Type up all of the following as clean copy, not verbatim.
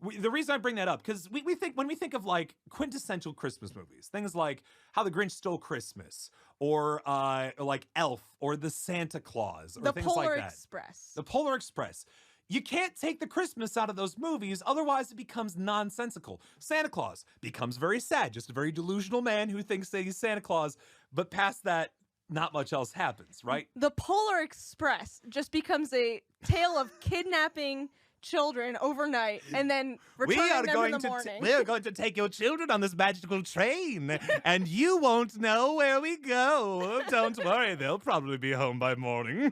The reason I bring that up, because we think when we think of like quintessential Christmas movies, things like How the Grinch Stole Christmas, or like Elf, or The Santa Claus, or things like that. The Polar Express. You can't take the Christmas out of those movies, otherwise it becomes nonsensical. Santa Claus becomes very sad, just a very delusional man who thinks that he's Santa Claus, but past that, not much else happens, right? The Polar Express just becomes a tale of kidnapping children overnight and then returning them in the morning. We are going to take your children on this magical train, and you won't know where we go. Don't worry, they'll probably be home by morning.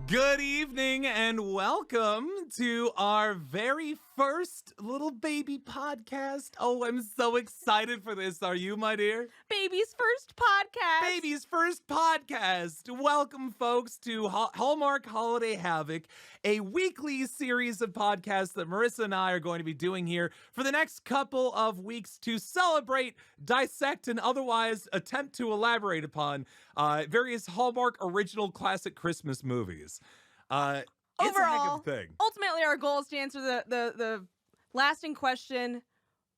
Good evening and welcome to our very first little baby podcast. Oh, I'm so excited for this. Are you, my dear? Baby's first podcast. Baby's first podcast. Welcome, folks, to Hallmark Holiday Havoc, a weekly series of podcasts that Marissa and I are going to be doing here for the next couple of weeks to celebrate, dissect, and otherwise attempt to elaborate upon various Hallmark original classic Christmas movies. It's Overall, a heck of a thing. Ultimately, our goal is to answer the lasting question: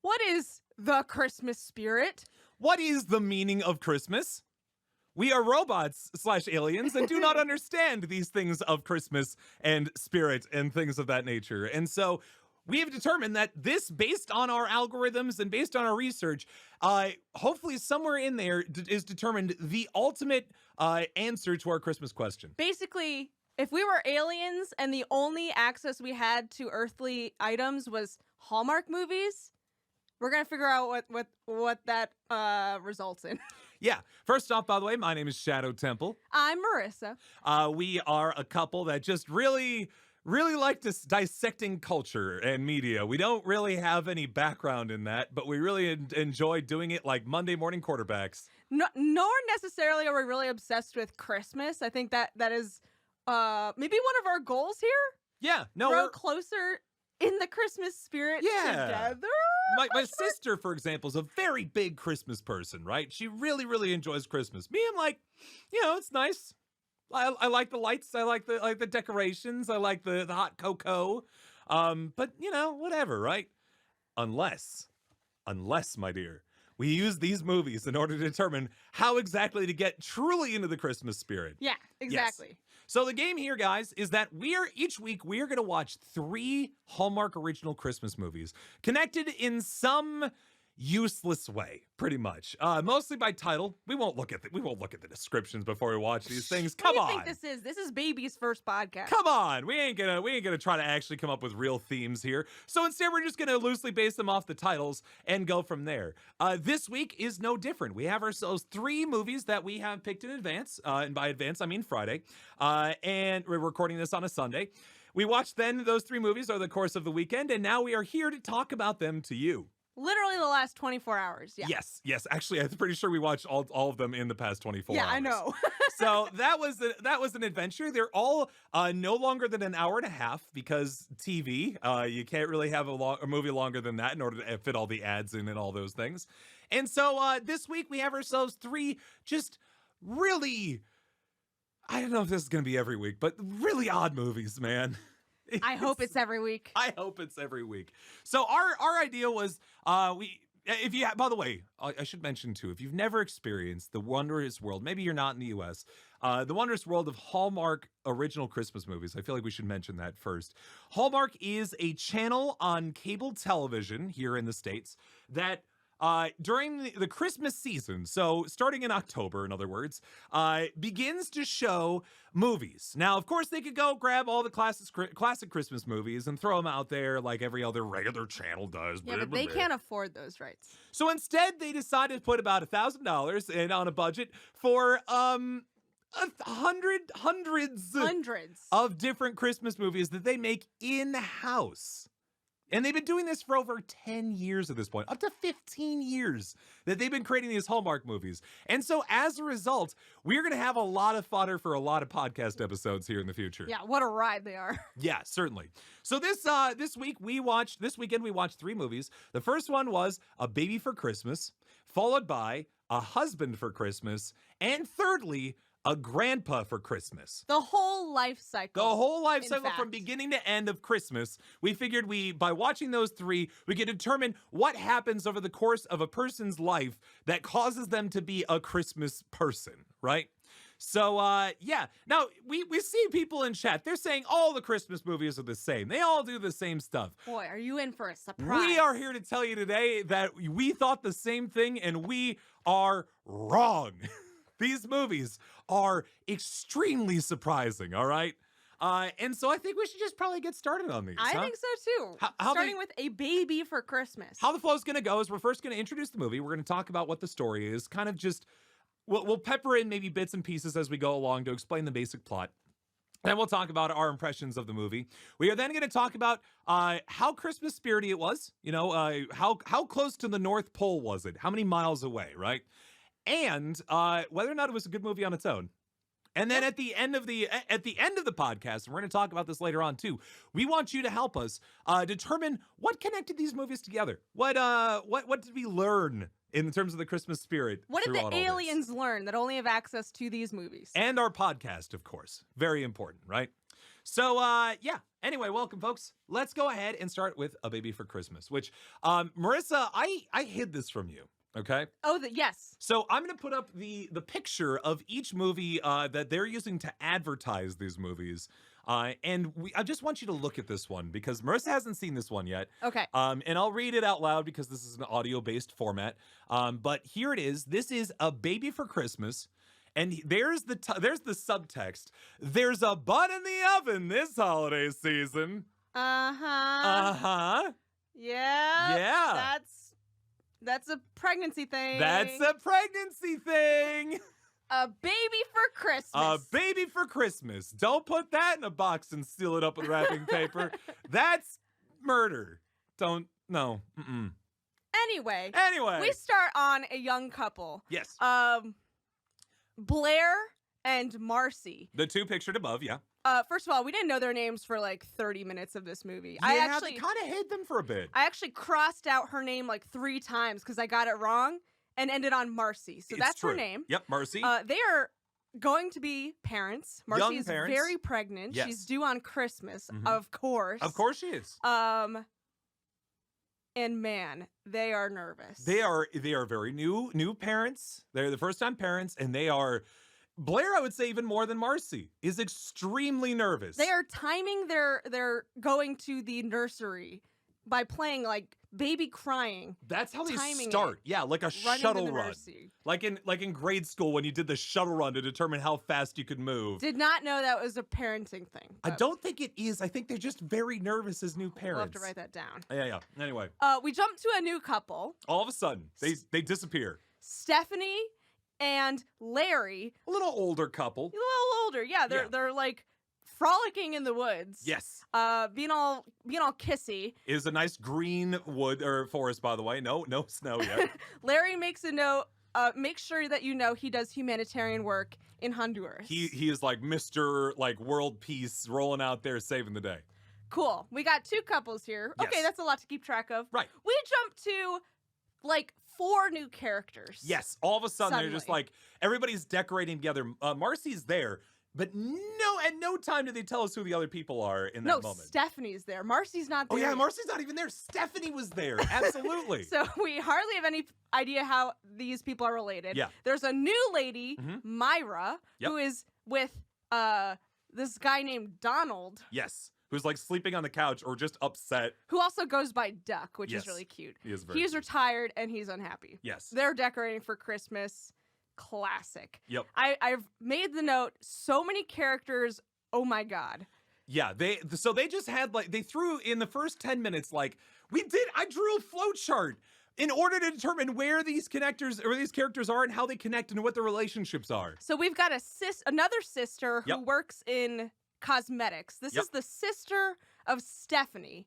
what is the Christmas spirit? What is the meaning of Christmas? We are robots / aliens and do not understand these things of Christmas and spirit and things of that nature. And so we have determined that this, based on our algorithms and based on our research, hopefully somewhere in there is determined the ultimate answer to our Christmas question. Basically, if we were aliens and the only access we had to earthly items was Hallmark movies, we're going to figure out what that results in. Yeah. First off, by the way, my name is Shadow Temple. I'm Marissa. We are a couple that just really like dissecting culture and media. We don't really have any background in that, but we really enjoy doing it like Monday morning quarterbacks. Nor necessarily are we really obsessed with Christmas. I think that is maybe one of our goals here. Yeah. No, grow closer in the Christmas spirit together. My sister, for example, is a very big Christmas person, right? She really enjoys Christmas. Me, I'm like, it's nice. I like the lights. I like the decorations. I like the hot cocoa. But whatever, right? Unless, my dear, we use these movies in order to determine how exactly to get truly into the Christmas spirit. Yeah, exactly. Yes. So the game here, guys, is that each week we are going to watch 3 Hallmark original Christmas movies connected in some useless way, pretty much. Mostly by title. We won't look at the descriptions before we watch these things. Come on. What do you think this is? This is Baby's first podcast. Come on. We ain't gonna try to actually come up with real themes here. So instead, we're just gonna loosely base them off the titles and go from there. This week is no different. We have ourselves 3 movies that we have picked in advance. And by advance, I mean Friday. And we're recording this on a Sunday. We watched then those 3 movies over the course of the weekend, and now we are here to talk about them to you. Literally the last 24 hours, yeah. Yes. Actually, I'm pretty sure we watched all of them in the past 24 hours. Yeah, I know. So that was an adventure. They're all no longer than an hour and a half because TV. You can't really have a movie longer than that in order to fit all the ads in and all those things. And so this week we have ourselves 3 just really, I don't know if this is going to be every week, but really odd movies, man. I hope it's every week. I hope it's every week. So our idea was by the way, I should mention too, if you've never experienced the wondrous world, maybe you're not in the US, the wondrous world of Hallmark original Christmas movies. I feel like we should mention that first. Hallmark is a channel on cable television here in the States that during the Christmas season, so starting in October, in other words, begins to show movies. Now, of course, they could go grab all the classic Christmas movies and throw them out there like every other regular channel does. Yeah, but they can't afford those rights. So instead, they decided to put about $1,000 in on a budget for hundreds of different Christmas movies that they make in-house. And they've been doing this for over 10 years at this point, up to 15 years that they've been creating these Hallmark movies. And so as a result, we're going to have a lot of fodder for a lot of podcast episodes here in the future. Yeah, what a ride they are. Yeah, certainly. So this weekend we watched 3 movies. The first one was A Baby for Christmas, followed by A Husband for Christmas, and thirdly, A Grandpa for Christmas. The whole life cycle. The whole life in cycle from fact. beginning to end of Christmas. We figured by watching those 3, we could determine what happens over the course of a person's life that causes them to be a Christmas person, right? So, yeah. Now, we see people in chat. They're saying all the Christmas movies are the same. They all do the same stuff. Boy, are you in for a surprise. We are here to tell you today that we thought the same thing and we are wrong. These movies are extremely surprising, all right? And so I think we should just probably get started on these. I think so too. Starting with A Baby for Christmas. How the flow is going to go is we're first going to introduce the movie. We're going to talk about what the story is, kind of just, we'll pepper in maybe bits and pieces as we go along to explain the basic plot. Then we'll talk about our impressions of the movie. We are then going to talk about how Christmas spirity it was. You know, how close to the North Pole was it? How many miles away, right? And whether or not it was a good movie on its own. And then at the end of the podcast, and we're going to talk about this later on too, we want you to help us determine what connected these movies together. What did we learn in terms of the Christmas spirit? What did throughout the all this? aliens learn that only have access to these movies? And our podcast, of course. Very important, right? So, yeah. Anyway, welcome, folks. Let's go ahead and start with A Baby for Christmas, which, Marissa, I hid this from you. Okay. Oh, yes. So I'm going to put up the picture of each movie that they're using to advertise these movies. And I just want you to look at this one because Marissa hasn't seen this one yet. Okay. And I'll read it out loud because this is an audio-based format. But here it is. This is A Baby for Christmas. And there's the subtext. There's a bun in the oven this holiday season. Uh-huh. Uh-huh. Yeah. Yeah. That's a pregnancy thing. That's a pregnancy thing. A baby for Christmas. A baby for Christmas. Don't put that in a box and seal it up with wrapping paper. That's murder. No. Mm-mm. Anyway. Anyway. We start on a young couple. Yes. Blair and Marcy. The 2 pictured above, yeah. First of all, we didn't know their names for like 30 minutes of this movie. Yeah, they kind of hid them for a bit. I actually crossed out her name like 3 times because I got it wrong and ended on Marcy. So that's true. her name. Yep, Marcy. They are going to be parents. Marcy Young is parents. very pregnant. Yes. She's due on Christmas, Mhm. of course. Of course she is. And man, they are nervous. They are very new parents. They're the first time parents, and they are. Blair, I would say even more than Marcy, is extremely nervous. They are timing their going to the nursery by playing like baby crying. That's how they timing start. it. Yeah, like a Running shuttle to the run. nursery. Like in grade school when you did the shuttle run to determine how fast you could move. Did not know that was a parenting thing. I but don't think it is. I think they're just very nervous as new parents. We'll have to write that down. Yeah. Anyway, We jump to a new couple. all of a sudden, they disappear. Stephanie and Larry. A little older couple. A little older. Yeah, they're like frolicking in the woods. Yes. Being all kissy. It is a nice green wood or forest, by the way. No snow yet. Larry makes a note. Make sure that you know he does humanitarian work in Honduras. He is like Mr. like world peace rolling out there saving the day. Cool. We got 2 couples here. Yes. Okay, that's a lot to keep track of. Right. We jump to like 4 new characters. Yes. All of a sudden they're just Suddenly. like everybody's decorating together. Marcy's there, but at no time do they tell us who the other people are in that moment. Stephanie's there. Marcy's not there. Oh yeah, yet. Marcy's not even there. Stephanie was there. Absolutely. So we hardly have any idea how these people are related. Yeah. There's a new lady, Mhm. Myra, Yep. who is with this guy named Donald, Yes. Who's like sleeping on the couch or just upset. who also goes by Duck, which Yes. is really cute. He is very He's cute. retired and he's unhappy. Yes. They're decorating for Christmas. Classic. Yep. I've made the note, so many characters, oh my God. Yeah, they just had like they threw in the first 10 minutes like I drew a flow chart in order to determine where these characters are and how they connect and what their relationships are. So we've got another sister who Yep. works in cosmetics. This Yep. is the sister of Stephanie.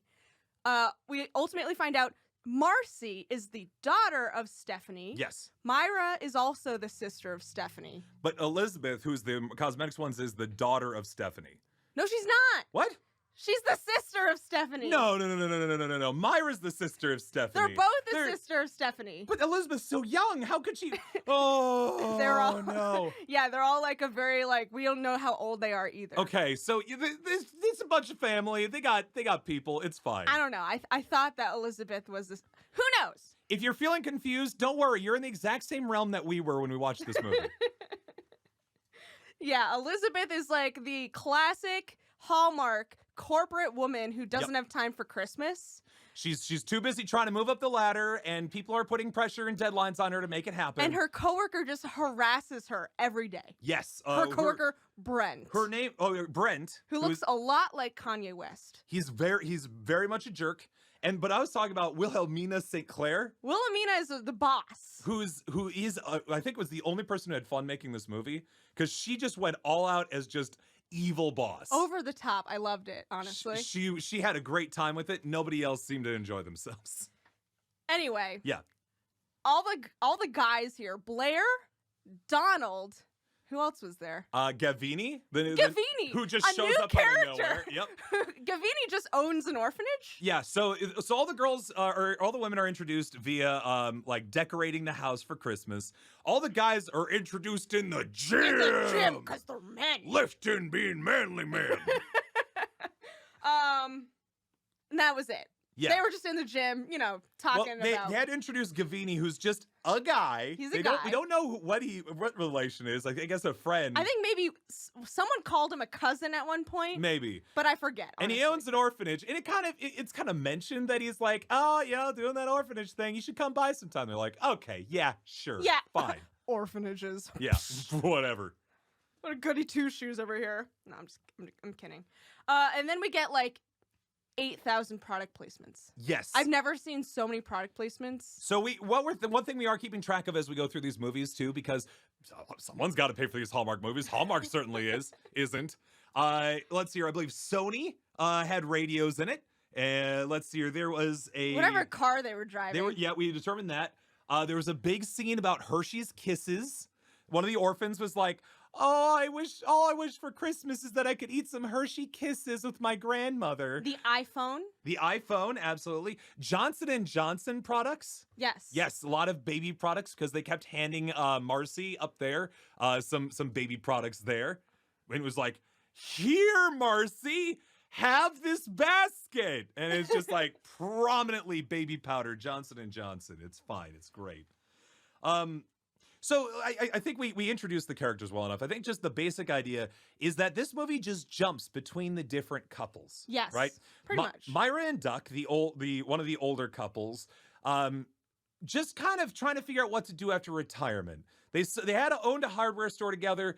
We ultimately find out Marcy is the daughter of Stephanie. Yes. Myra is also the sister of Stephanie. But Elizabeth, who's the cosmetics ones, is the daughter of Stephanie. No, she's not. What? She's the sister of Stephanie. No. Myra's the sister of Stephanie. They're both the sister of Stephanie. But Elizabeth's so young. How could she? Oh, They're all, no. Yeah, they're all like a very like we don't know how old they are either. Okay, so it's a bunch of family. They got people. It's fine. I don't know. I thought that Elizabeth was this. Who knows? If you're feeling confused, don't worry. You're in the exact same realm that we were when we watched this movie. Yeah, Elizabeth is like the classic Hallmark corporate woman who doesn't have time for Christmas. She's too busy trying to move up the ladder, and people are putting pressure and deadlines on her to make it happen. And her coworker just harasses her every day. Yes. Her coworker, Brent. Her name, Brent. Who looks a lot like Kanye West. He's very much a jerk. But I was talking about Wilhelmina St. Clair. Wilhelmina is the boss. Who is I think was the only person who had fun making this movie, because she just went all out as just evil boss. Over the top. I loved it, honestly. She had a great time with it. Nobody else seemed to enjoy themselves. Anyway. Yeah. All the guys here, Blair, Donald, who else was there? Gavini, Gavini, who just a shows new up out of character. nowhere. Yep. Gavini just owns an orphanage. Yeah. So all the girls or all the women are introduced via like decorating the house for Christmas. All the guys are introduced in the gym. In the gym, because they're men. Lifting, being manly men. And that was it. Yeah. They were just in the gym, talking they about. They had introduced Gavini, who's just a guy. He's a guy. We don't know what relation is. Like, I guess a friend. I think maybe someone called him a cousin at one point. Maybe. But I forget. And honestly. he owns an orphanage. And it's kind of mentioned that he's like, oh, yeah, doing that orphanage thing. You should come by sometime. They're like, okay, yeah, sure. Yeah. Fine. Orphanages. Yeah, whatever. What a goody two shoes over here. No, I'm kidding. And then we get like 8,000 product placements. Yes. I've never seen so many product placements. So one thing we are keeping track of as we go through these movies too, because someone's got to pay for these Hallmark movies. Hallmark certainly isn't. Let's see here. I believe Sony had radios in it. Let's see here. There was whatever car they were driving. We determined that. There was a big scene about Hershey's Kisses. One of the orphans was like, all I wish for Christmas is that I could eat some Hershey Kisses with my grandmother. The iPhone? The iPhone, absolutely. Johnson & Johnson products? Yes. Yes, a lot of baby products, because they kept handing Marcy up there some baby products there. And it was like, here, Marcy, have this basket. And it's just like prominently baby powder, Johnson & Johnson. It's fine. It's great. So I think we introduced the characters well enough. I think just the basic idea is that this movie just jumps between the different couples. Yes, right. Pretty much. Myra and Duck, one of the older couples, just kind of trying to figure out what to do after retirement. They had owned a hardware store together.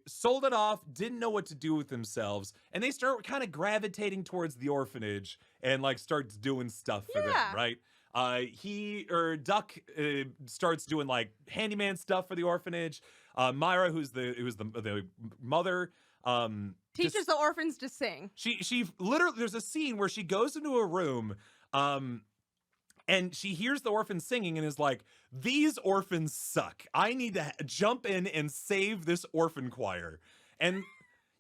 Sold it off, didn't know what to do with themselves, and they start kind of gravitating towards the orphanage and like starts doing stuff for them, right? Duck starts doing like handyman stuff for the orphanage. Myra, who's the mother, teaches the orphans to sing. She literally, there's a scene where she goes into a room, and she hears the orphans singing and is like, these orphans suck. I need to jump in and save this orphan choir. And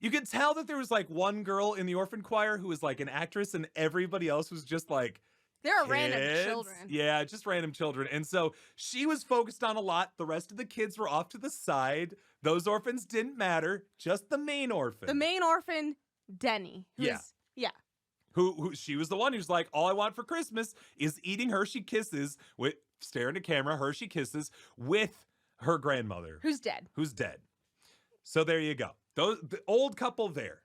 you could tell that there was like one girl in the orphan choir who was like an actress, and everybody else was just like, they're random children. Yeah, just random children. And so she was focused on a lot. The rest of the kids were off to the side. Those orphans didn't matter. Just the main orphan. The main orphan, Denny. Yeah. Who she was the one who's like, all I want for Christmas is eating Hershey Kisses with staring at camera, Hershey Kisses with her grandmother. Who's dead. So there you go. The old couple there.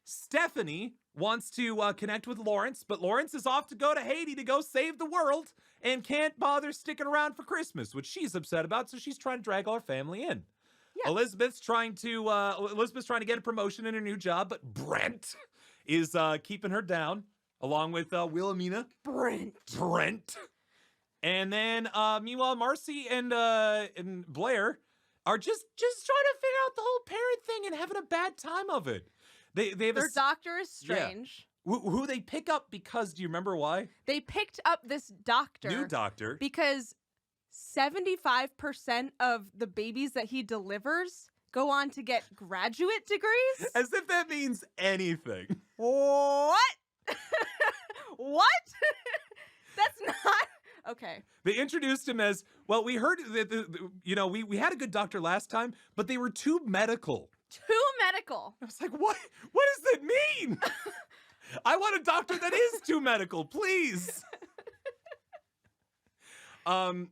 Stephanie wants to connect with Lawrence, but Lawrence is off to go to Haiti to go save the world and can't bother sticking around for Christmas, which she's upset about, so she's trying to drag our family in. Yeah. Elizabeth's trying to get a promotion in her new job, but Brent is keeping her down, along with Wilhelmina. Brent. And then meanwhile, Marcy and Blair are just trying to figure out the whole parent thing and having a bad time of it. Their doctor is strange. who they pick up because, do you remember why? They picked up this doctor. New doctor. Because 75% of the babies that he delivers go on to get graduate degrees. As if that means anything. What? What? That's not okay. They introduced him as, well, we heard that we had a good doctor last time, but they were too medical. Too medical. I was like, what? What does that mean? I want a doctor that is too medical, please.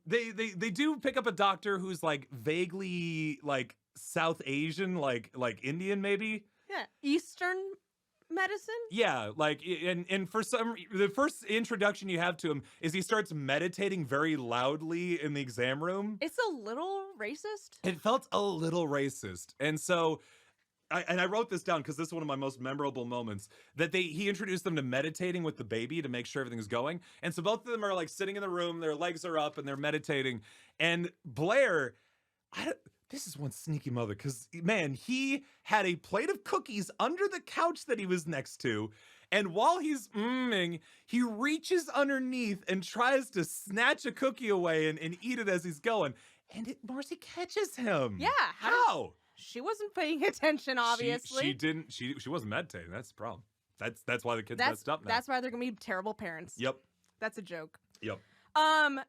They do pick up a doctor who's like vaguely like South Asian, like Indian maybe. Yeah, Eastern medicine. Yeah, like and for the first introduction you have to him is he starts meditating very loudly in the exam room. It's a little racist. It felt a little racist, and so. I wrote this down because this is one of my most memorable moments, that he introduced them to meditating with the baby to make sure everything's going. And so both of them are like sitting in the room, their legs are up and they're meditating. And Blair, this is one sneaky mother, because man, he had a plate of cookies under the couch that he was next to. And while he's he reaches underneath and tries to snatch a cookie away and eat it as he's going. And Marcy catches him. Yeah. How? She wasn't paying attention, obviously. She didn't. She wasn't meditating. That's the problem. That's why the kids messed up now. That's why they're gonna be terrible parents. Yep. That's a joke. Yep.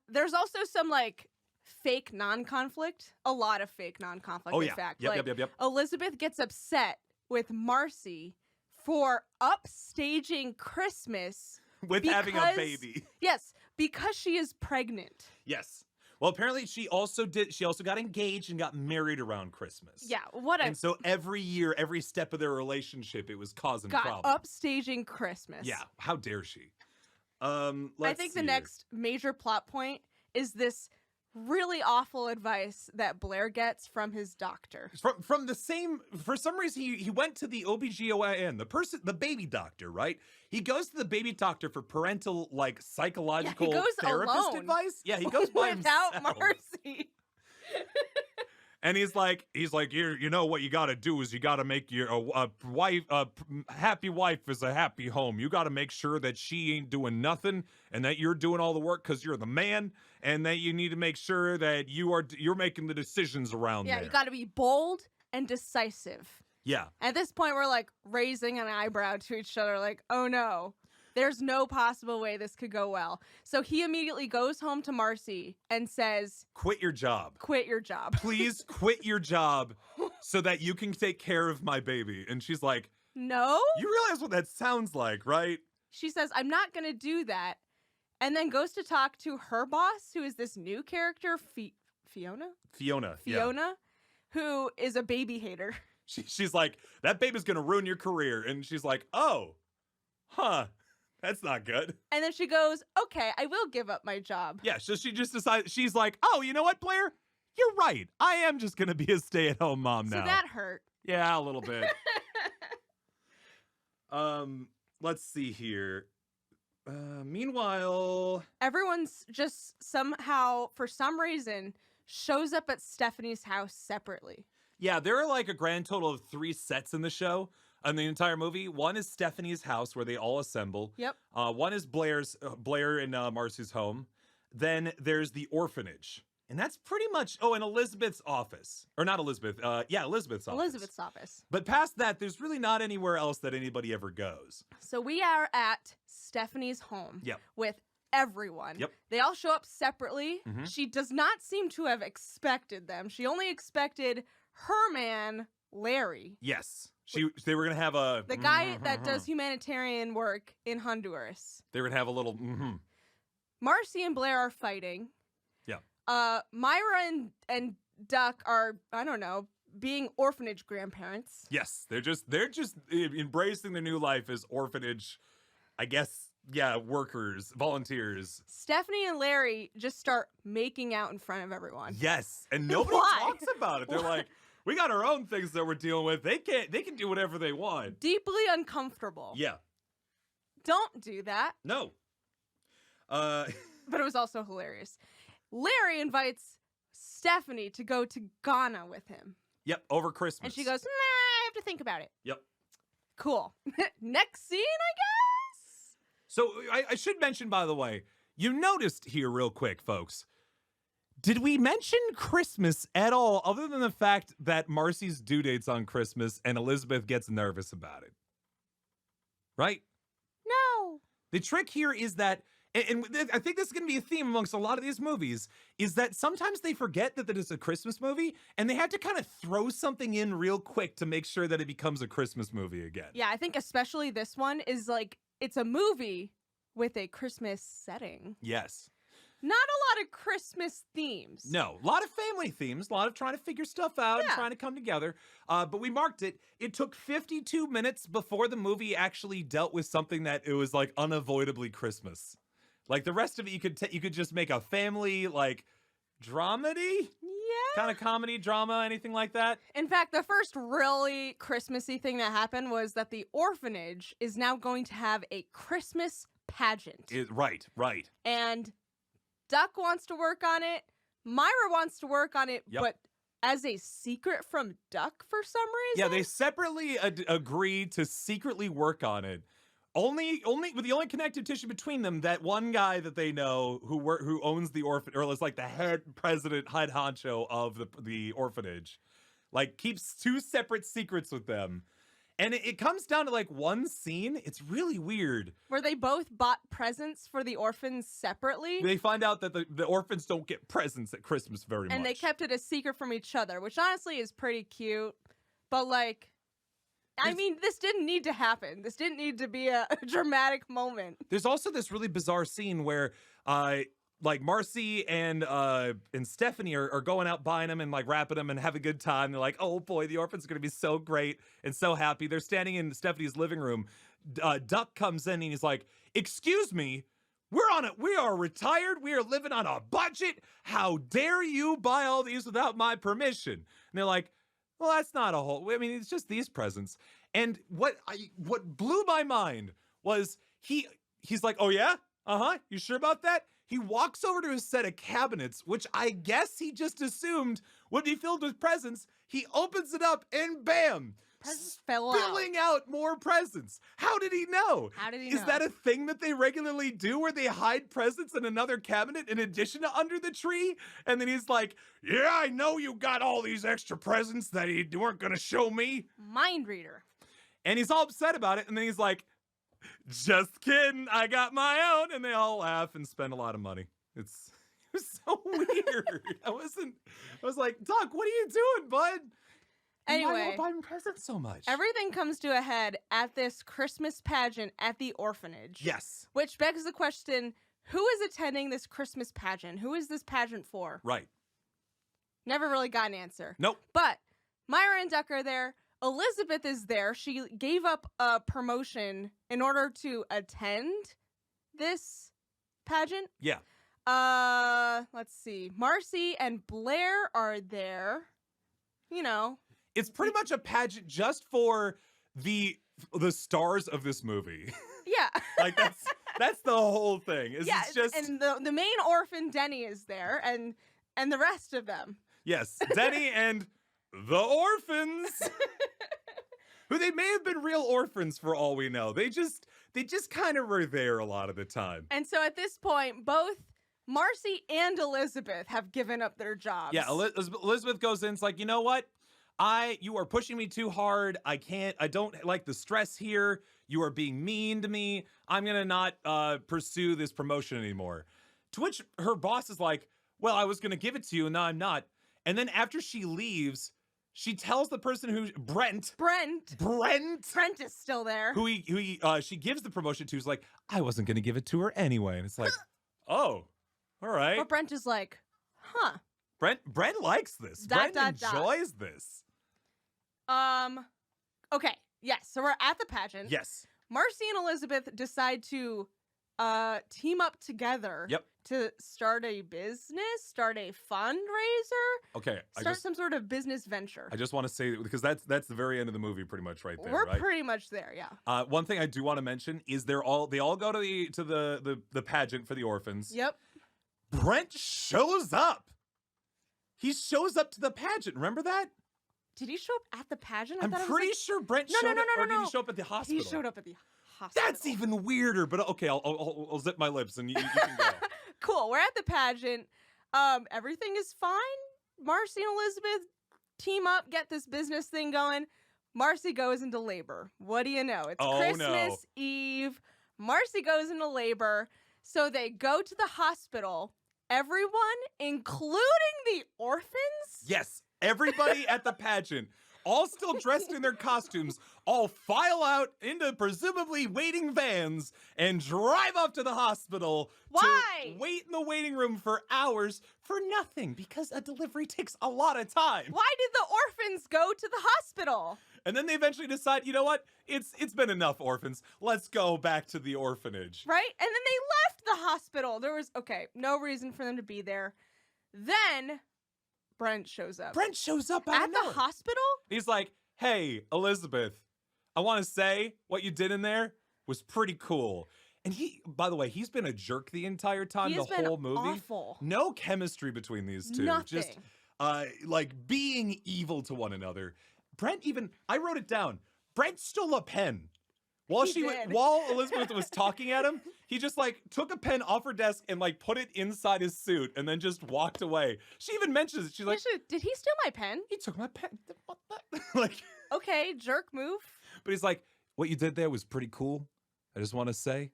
There's also some like fake non-conflict. A lot of fake non-conflict. Oh in yeah. fact. Yep. Like, Yep. Elizabeth gets upset with Marcy for upstaging Christmas With having a baby. Yes, because she is pregnant. Yes. Well, apparently she also got engaged and got married around Christmas. Yeah, And so every year, every step of their relationship, it was causing got problems. upstaging Christmas. Yeah, how dare she? I think the next major plot point is this really awful advice that Blair gets from his doctor. From the same, for some reason, he went to the OBGYN, the baby doctor, right? He goes to the baby doctor for parental, like, psychological therapist alone. advice. Yeah, he goes by without himself. Marcy. And he's like, you know what you got to do is you got to make your wife, happy wife is a happy home. You got to make sure that she ain't doing nothing and that you're doing all the work because you're the man, and that you need to make sure that you're making the decisions around there. Yeah, you got to be bold and decisive. Yeah. At this point, we're like raising an eyebrow to each other, like, oh no. There's no possible way this could go well. So he immediately goes home to Marcy and says, Quit your job. Quit your job. Please quit your job so that you can take care of my baby. And she's like, No? You realize what that sounds like, right? She says, I'm not going to do that. And then goes to talk to her boss, who is this new character, Fiona? Fiona. Who is a baby hater. She's like, that baby's going to ruin your career. And she's like, oh, huh. That's not good. And then she goes, okay, I will give up my job. Yeah, so she just decided, she's like, oh, you know what, Blair? You're right. I am just going to be a stay-at-home mom now. So that hurt. Yeah, a little bit. Let's see here. Meanwhile, everyone's just somehow, for some reason, shows up at Stephanie's house separately. Yeah, there are like a grand total of 3 sets in the show. In the entire movie, one is Stephanie's house where they all assemble. Yep. One is Blair and Marcy's home. Then there's the orphanage, and that's pretty much. Oh, and Elizabeth's office, or not Elizabeth? Elizabeth's office. Elizabeth's office. But past that, there's really not anywhere else that anybody ever goes. So we are at Stephanie's home. Yep. With everyone. Yep. They all show up separately. Mm-hmm. She does not seem to have expected them. She only expected her man, Larry. Yes. They were going to have the guy that does humanitarian work in Honduras. They were going to have a little Marcy and Blair are fighting. Yeah. Myra and Duck are, I don't know, being orphanage grandparents. Yes, they're just embracing their new life as orphanage, I guess, workers, volunteers. Stephanie and Larry just start making out in front of everyone. Yes, and nobody talks about it. They're like, we got our own things that we're dealing with. They can do whatever they want. Deeply uncomfortable. Yeah. Don't do that. No. But it was also hilarious. Larry invites Stephanie to go to Ghana with him. Yep, over Christmas. And she goes, nah, I have to think about it. Yep. Cool. Next scene, I guess. So I should mention, by the way, you noticed here real quick, folks. Did we mention Christmas at all, other than the fact that Marcy's due date's on Christmas and Elizabeth gets nervous about it? Right? No. The trick here is that, and I think this is going to be a theme amongst a lot of these movies, is that sometimes they forget that it is a Christmas movie, and they had to kind of throw something in real quick to make sure that it becomes a Christmas movie again. Yeah, I think especially this one is like, it's a movie with a Christmas setting. Yes. Not a lot of Christmas themes. No, a lot of family themes, a lot of trying to figure stuff out and trying to come together. But we marked it. It took 52 minutes before the movie actually dealt with something that it was like unavoidably Christmas. Like the rest of it, you could just make a family like dramedy, kind of comedy, drama, anything like that. In fact, the first really Christmassy thing that happened was that the orphanage is now going to have a Christmas pageant. Right. And Duck wants to work on it. Myra wants to work on it, but as a secret from Duck for some reason. Yeah, they separately agreed to secretly work on it. Only with the only connective tissue between them, that one guy that they know who owns the orphan, or is like the head honcho of the orphanage, like keeps two separate secrets with them. And it comes down to like one scene. It's really weird. Where they both bought presents for the orphans separately. They find out that the orphans don't get presents at Christmas very much. And they kept it a secret from each other, which honestly is pretty cute. But like, I mean, this didn't need to happen. This didn't need to be a dramatic moment. There's also this really bizarre scene where like Marcy and Stephanie are going out buying them and like wrapping them and have a good time. They're like, oh boy, the orphans are going to be so great and so happy. They're standing in Stephanie's living room. Duck comes in and he's like, excuse me, we are retired. We are living on a budget. How dare you buy all these without my permission? And they're like, well, that's not a whole, I mean, it's just these presents. And what blew my mind was he's like, oh yeah? Uh-huh. You sure about that? He walks over to his set of cabinets, which I guess he just assumed would be filled with presents. He opens it up and bam! Presents fell spilling out more presents. How did he know? How did he know? Is that a thing that they regularly do where they hide presents in another cabinet in addition to under the tree? And then he's like, yeah, I know you got all these extra presents that you weren't going to show me. Mind reader. And he's all upset about it. And then he's like, just kidding, I got my own. And they all laugh and spend a lot of money. It was so weird. I was like, Doc, what are you doing, bud? Anyway, why are you buying presents so much? Everything comes to a head at this Christmas pageant at the orphanage. Yes. Which begs the question, who is attending this Christmas pageant? Who is this pageant for? Right. Never really got an answer. Nope. But Myra and Duck are there. Elizabeth is there. She gave up a promotion in order to attend this pageant. Yeah. Let's see. Marcy and Blair are there. You know. It's pretty much a pageant just for the stars of this movie. Yeah. Like that's the whole thing. It's just and the main orphan Denny is there and the rest of them. Yes, Denny and the orphans. Who they may have been real orphans for all we know. They just kind of were there a lot of the time. And so at this point, both Marcy and Elizabeth have given up their jobs. Yeah, Elizabeth goes in, it's like, you know what? You are pushing me too hard. I don't like the stress here. You are being mean to me. I'm going to not pursue this promotion anymore. To which her boss is like, well, I was going to give it to you and now I'm not. And then after she leaves, she tells the person who, Brent is still there. Who she gives the promotion to is like, I wasn't going to give it to her anyway. And it's like, oh, all right. But Brent is like, huh. Brent likes this. Brent enjoys this. Okay. Yes. So we're at the pageant. Yes. Marcy and Elizabeth decide to team up together. Yep. To start a business, start a fundraiser. Okay. Start some sort of business venture. I just want to say, because that's the very end of the movie pretty much right there. We're right? pretty much there, yeah. One thing I do want to mention is they all go to the pageant for the orphans. Yep. Brent shows up. He shows up to the pageant. Remember that? Did he show up at the pageant? I I'm thought it was, pretty like, sure Brent No, showed no, up, no, or no, did he no. show up at the hospital? He showed up at the hospital. That's even weirder, but okay, I'll zip my lips and you can go. Cool. We're at the pageant. Everything is fine. Marcy and Elizabeth team up, get this business thing going. Marcy goes into labor. What do you know? It's Christmas Eve. Marcy goes into labor. So they go to the hospital. Everyone, including the orphans? Yes, everybody at the pageant, all still dressed in their costumes, all file out into presumably waiting vans and drive up to the hospital. Why? To wait in the waiting room for hours for nothing, because a delivery takes a lot of time. Why did the orphans go to the hospital? And then they eventually decide, you know what? It's been enough orphans. Let's go back to the orphanage. Right? And then they left the hospital. There was, no reason for them to be there. Then Brent shows up. Brent shows up out At of the nowhere. hospital? He's like, hey, Elizabeth, I want to say what you did in there was pretty cool. And he, by the way, he's been a jerk the entire time, He has the been whole movie. awful. No chemistry between these two. Nothing. Just like being evil to one another. Brent even, I wrote it down. Brent stole a pen. While He did. while Elizabeth was talking at him, he just like took a pen off her desk and like put it inside his suit and then just walked away. She even mentions it. She's like, Did he steal my pen? he took my pen. What the? Like, Okay, jerk move. but he's like, what you did there was pretty cool. I just want to say,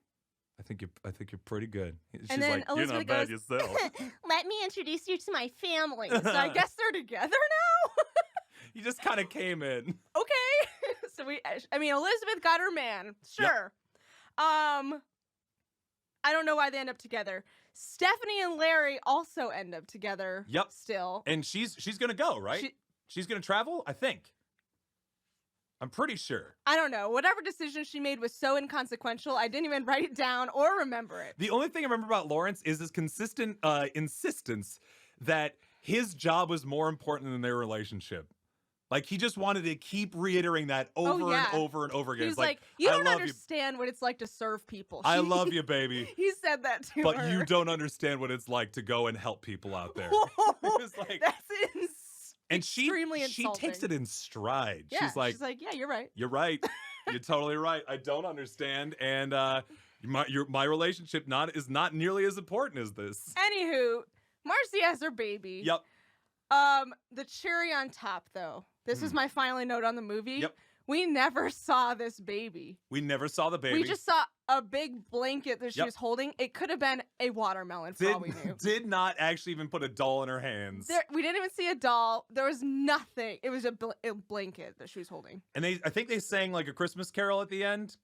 I think you're pretty good. She's And then like, you're not Elizabeth bad goes, yourself. Let me introduce you to my family. So I guess they're together now? You just kind of came in. Okay. So Elizabeth got her man. Sure. I don't know why they end up together. Stephanie and Larry also end up together. Yep. Still. And she's gonna go, right? She's gonna travel, I think. I'm pretty sure. I don't know. Whatever decision she made was so inconsequential, I didn't even write it down or remember it. The only thing I remember about Lawrence is his consistent insistence that his job was more important than their relationship. Like, he just wanted to keep reiterating that over and over and over again. He's It's like, you I don't love understand what it's like to serve people. I love you, baby. He said that to her. But you don't understand what it's like to go and help people out there. It's like, That's extremely she insulting. takes it in stride. Yeah, she's like, yeah, you're right. you're right. You're totally right. I don't understand. And my relationship is not nearly as important as this. Anywho, Marcy has her baby. Yep. The cherry on top, though. This is my final note on the movie. Yep. We never saw this baby. We never saw the baby. We just saw a big blanket that she was holding. It could have been a watermelon for all we knew. Did not actually even put a doll in her hands. We didn't even see a doll. There was nothing. It was a blanket that she was holding. And I think they sang like a Christmas carol at the end,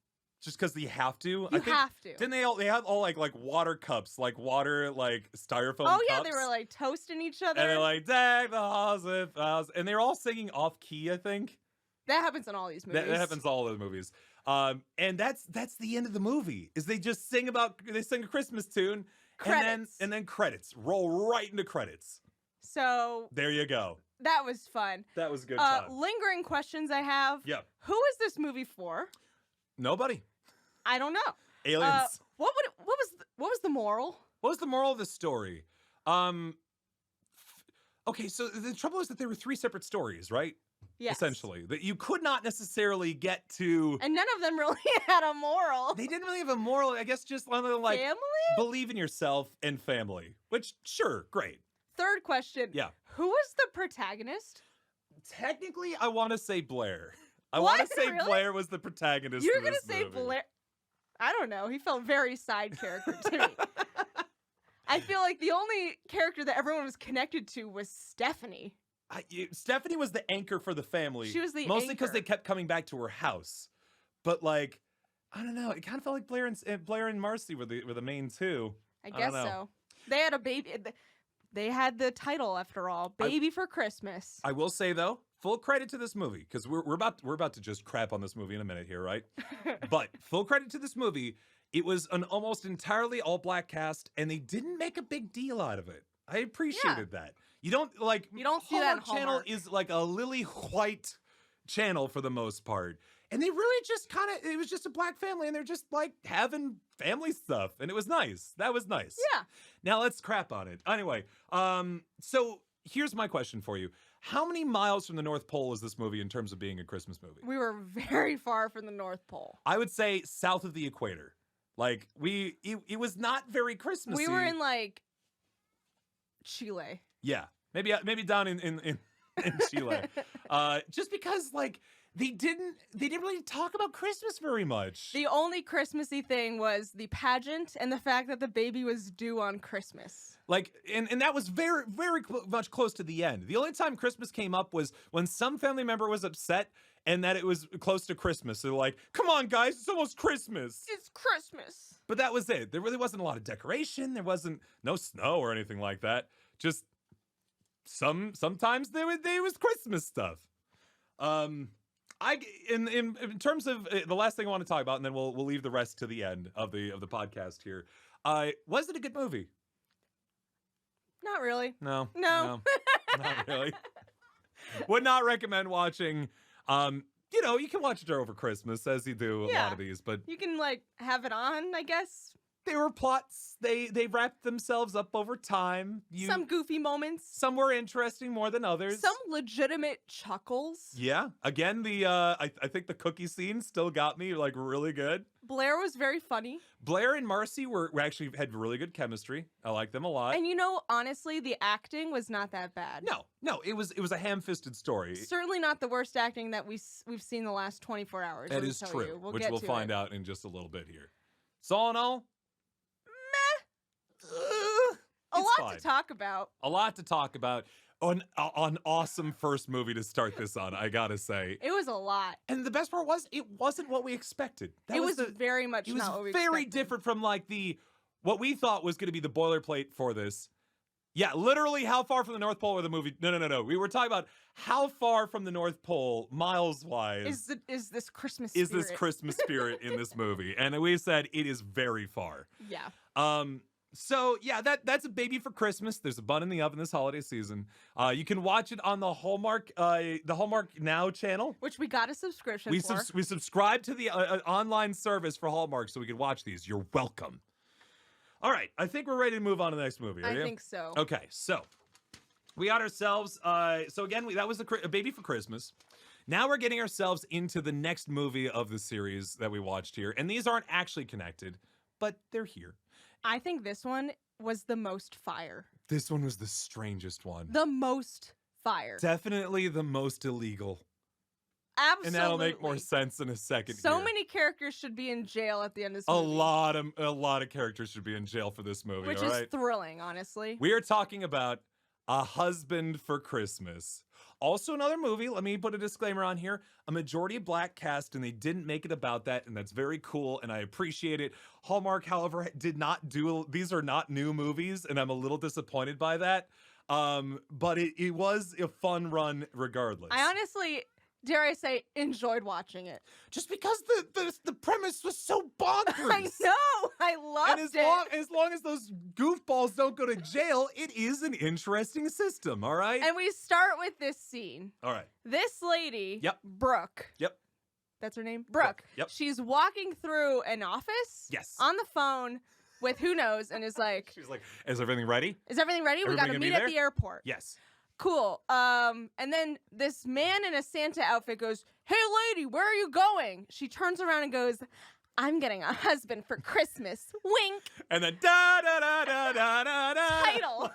just because they have to. You have to. Didn't they had all like water cups, like styrofoam Oh cups? yeah, they were like toasting each other. And they're like, "Deck the halls with flowers," and they're all singing off key. I think that happens in all these movies. that happens in all of the movies. And that's the end of the movie. Is they just sing a Christmas tune, Credits. and then credits roll right into credits. So there you go. That was fun. That was a good time. Lingering questions I have. Yep. Who is this movie for? Nobody. I don't know. Aliens. What was the moral? What was the moral of the story? Okay, so the trouble is that there were 3 separate stories, right? Yes. Essentially, that you could not necessarily get to. And none of them really had a moral. They didn't really have a moral. I guess just like Family? believe in yourself and family. Which, sure, great. Third question. Yeah. Who was the protagonist? Technically, I want to say Blair. I What? want to say Really? Blair was the protagonist. You're of gonna this say movie. Blair? I don't know. He felt very side character to me. I feel like the only character that everyone was connected to was Stephanie. Stephanie was the anchor for the family. She was the mostly because anchor. they kept coming back to her house. But like, I don't know. It kind of felt like Blair and Marcy were the main two. I guess don't know. so. They had a baby. They had the title after all, "Baby for Christmas." I will say though, full credit to this movie because we're about to just crap on this movie in a minute here, right? But full credit to this movie. It was an almost entirely all black cast, and they didn't make a big deal out of it. I appreciated that. You don't see that in Channel Hallmark. is like a lily white channel for the most part. And they really just it was just a black family and they're just like having family stuff. And it was nice. That was nice. Yeah. Now let's crap on it. Anyway, so here's my question for you. How many miles from the North Pole is this movie in terms of being a Christmas movie? We were very far from the North Pole. I would say south of the equator. Like it was not very Christmassy. We were in like Chile. Yeah, maybe down in Chile. Just because like they didn't really talk about Christmas very much. The only Christmassy thing was the pageant and the fact that the baby was due on Christmas. Like, and that was very, very much close to the end. The only time Christmas came up was when some family member was upset and that it was close to Christmas. They're like, come on, guys, it's almost Christmas. It's Christmas. But that was it. There really wasn't a lot of decoration. There wasn't no snow or anything like that. Just sometimes there was Christmas stuff. In terms of the last thing I want to talk about, and then we'll leave the rest to the end of the podcast here. Was it a good movie? Not really. No, No. not really. Would not recommend watching. You can watch it over Christmas, as you do a lot of these, but You can like have it on, I guess. they were plots. They wrapped themselves up over time. Some goofy moments. Some were interesting more than others. Some legitimate chuckles. Yeah. Again, I think the cookie scene still got me like really good. Blair was very funny. Blair and Marcy were actually had really good chemistry. I like them a lot. And honestly, the acting was not that bad. No, it was a ham-fisted story. Certainly not the worst acting that we've seen the last 24 hours. That is true, which we'll find out in just a little bit here. So all in all, a lot fine. to talk about. A lot to talk about. An awesome first movie to start this on, I gotta say. It was a lot. And the best part was, it wasn't what we expected. It was very much not what we expected. very different from like what we thought was going to be the boilerplate for this. Yeah, literally how far from the North Pole were the movie? No. We were talking about how far from the North Pole, miles-wise, is this Christmas spirit? Is this Christmas spirit in this movie? And we said it is very far. Yeah. So yeah, that's a baby for Christmas. There's a bun in the oven this holiday season. You can watch it on the Hallmark Now channel, which we got a subscription for. We subscribed to the online service for Hallmark so we could watch these. You're welcome. All right, I think we're ready to move on to the next movie. I think so. Okay, so we got ourselves. So again, that was a baby for Christmas. Now we're getting ourselves into the next movie of the series that we watched here, and these aren't actually connected, but they're here. I think this one was the most fire. This one was the strangest one. The most fire. Definitely the most illegal. Absolutely. And that'll make more sense in a second. So here. many characters should be in jail at the end of this A movie. lot of characters should be in jail for this movie. Which is thrilling, honestly. We are talking about A Husband for Christmas. Also another movie, let me put a disclaimer on here, a majority black cast, and they didn't make it about that, and that's very cool, and I appreciate it. Hallmark, however, did not do, these are not new movies, and I'm a little disappointed by that, but it was a fun run regardless. I honestly, dare I say, enjoyed watching it. Just because the premise was so bonkers. I know, I loved it. As long as those goofballs don't go to jail, it is an interesting system, all right? And we start with this scene. All right. This lady, Yep. Brooke. Yep. That's her name? Brooke. Yep. She's walking through an office. Yes. On the phone with who knows, and is like, she's like, is everything ready? Is everything ready? We gotta meet at the airport. Yes. Cool. And then this man in a Santa outfit goes, hey lady, where are you going? She turns around and goes, I'm getting a husband for Christmas. Wink. And then da da da da da da da. Title.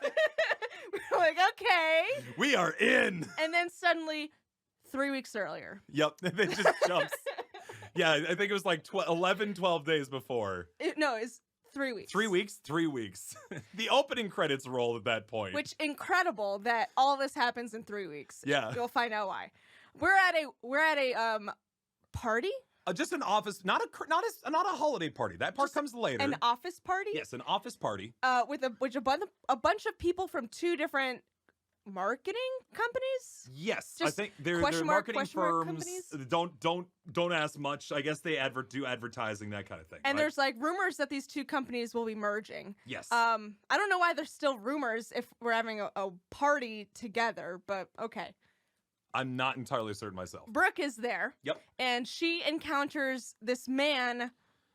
We're like, okay. We are in. And then suddenly, 3 weeks earlier. Yep. It just jumps. Yeah, I think it was like 12 days before. No, it's 3 weeks. 3 weeks? 3 weeks. The opening credits roll at that point. Which incredible that all this happens in 3 weeks. Yeah. You'll find out why. We're at a party. Just an office, not a holiday party. That part comes later. An office party. Yes, an office party. With a bunch of people from two different marketing companies. Yes, Just I think they're marketing firms. companies? Don't ask much. I guess they do advertising, that kind of thing. And right? there's like rumors that these two companies will be merging. Yes. I don't know why there's still rumors if we're having a party together, but okay. I'm not entirely certain myself. Brooke is there. Yep. And she encounters this man,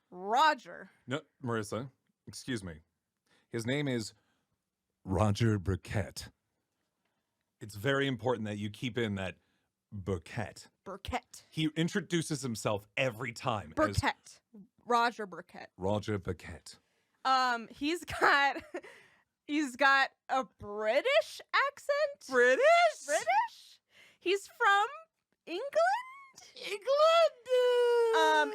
Roger. No, Marissa, excuse me. His name is Roger Burkett. It's very important that you keep in that Burkett. Burkett. He introduces himself every time as Burkett. Roger Burkett. Roger Burkett. He's got a British accent. British? He's from England.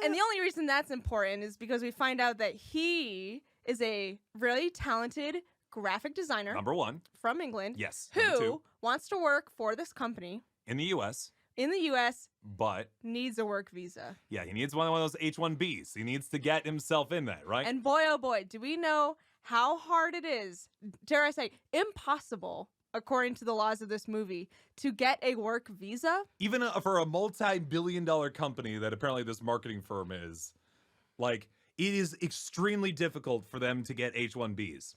And the only reason that's important is because we find out that he is a really talented graphic designer. Number one. From England. Yes. Number Who two. wants to work for this company In the U.S. in the U.S. But needs a work visa. yeah, he needs one of those H-1Bs. He needs to get himself in that, right? And boy, oh boy, do we know how hard it is, dare I say, impossible, according to the laws of this movie, to get a work visa. Even for a multi-billion-dollar company that apparently this marketing firm is, like, it is extremely difficult for them to get H-1Bs.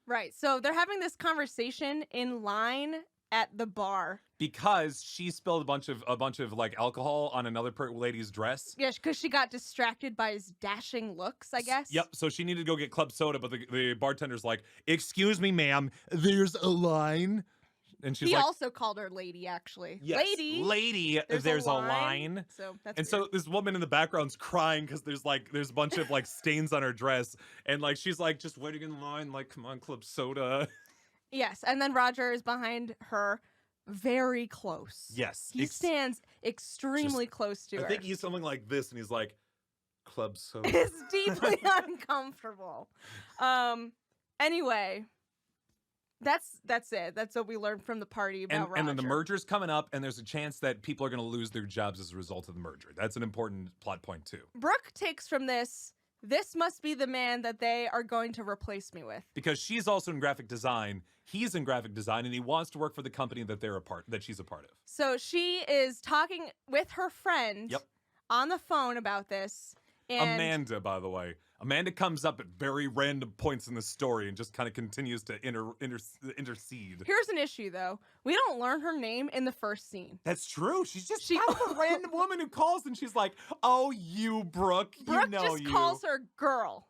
Right. So they're having this conversation in line at the bar. Because she spilled a bunch of like alcohol on another lady's dress. Yes, because she got distracted by his dashing looks, I guess. Yep. So she needed to go get club soda, but the bartender's like, "Excuse me, ma'am, there's a line." And she's He like, also called her lady, actually. yes, lady, there's a line. So that's And weird. so this woman in the background's crying because there's a bunch of like stains on her dress, and like she's like just waiting in line, like, come on, club soda. Yes, and then Roger is behind her, very close. Yes. He stands extremely close to her. I think he's something like this, and he's like, club soda. It's deeply uncomfortable. Anyway, that's it. That's what we learned from the party about Roger. And then the merger's coming up, and there's a chance that people are going to lose their jobs as a result of the merger. That's an important plot point, too. Brooke takes from this must be the man that they are going to replace me with. Because she's also in graphic design, he's in graphic design, and he wants to work for the company that she's a part of. So she is talking with her friend on the phone about this. And Amanda, by the way. Amanda comes up at very random points in the story and just kind of continues to intercede. Here's an issue, though. We don't learn her name in the first scene. That's true. She's just kind of a random woman who calls, and she's like, "Oh, you, Brooke. Brooke just calls her girl.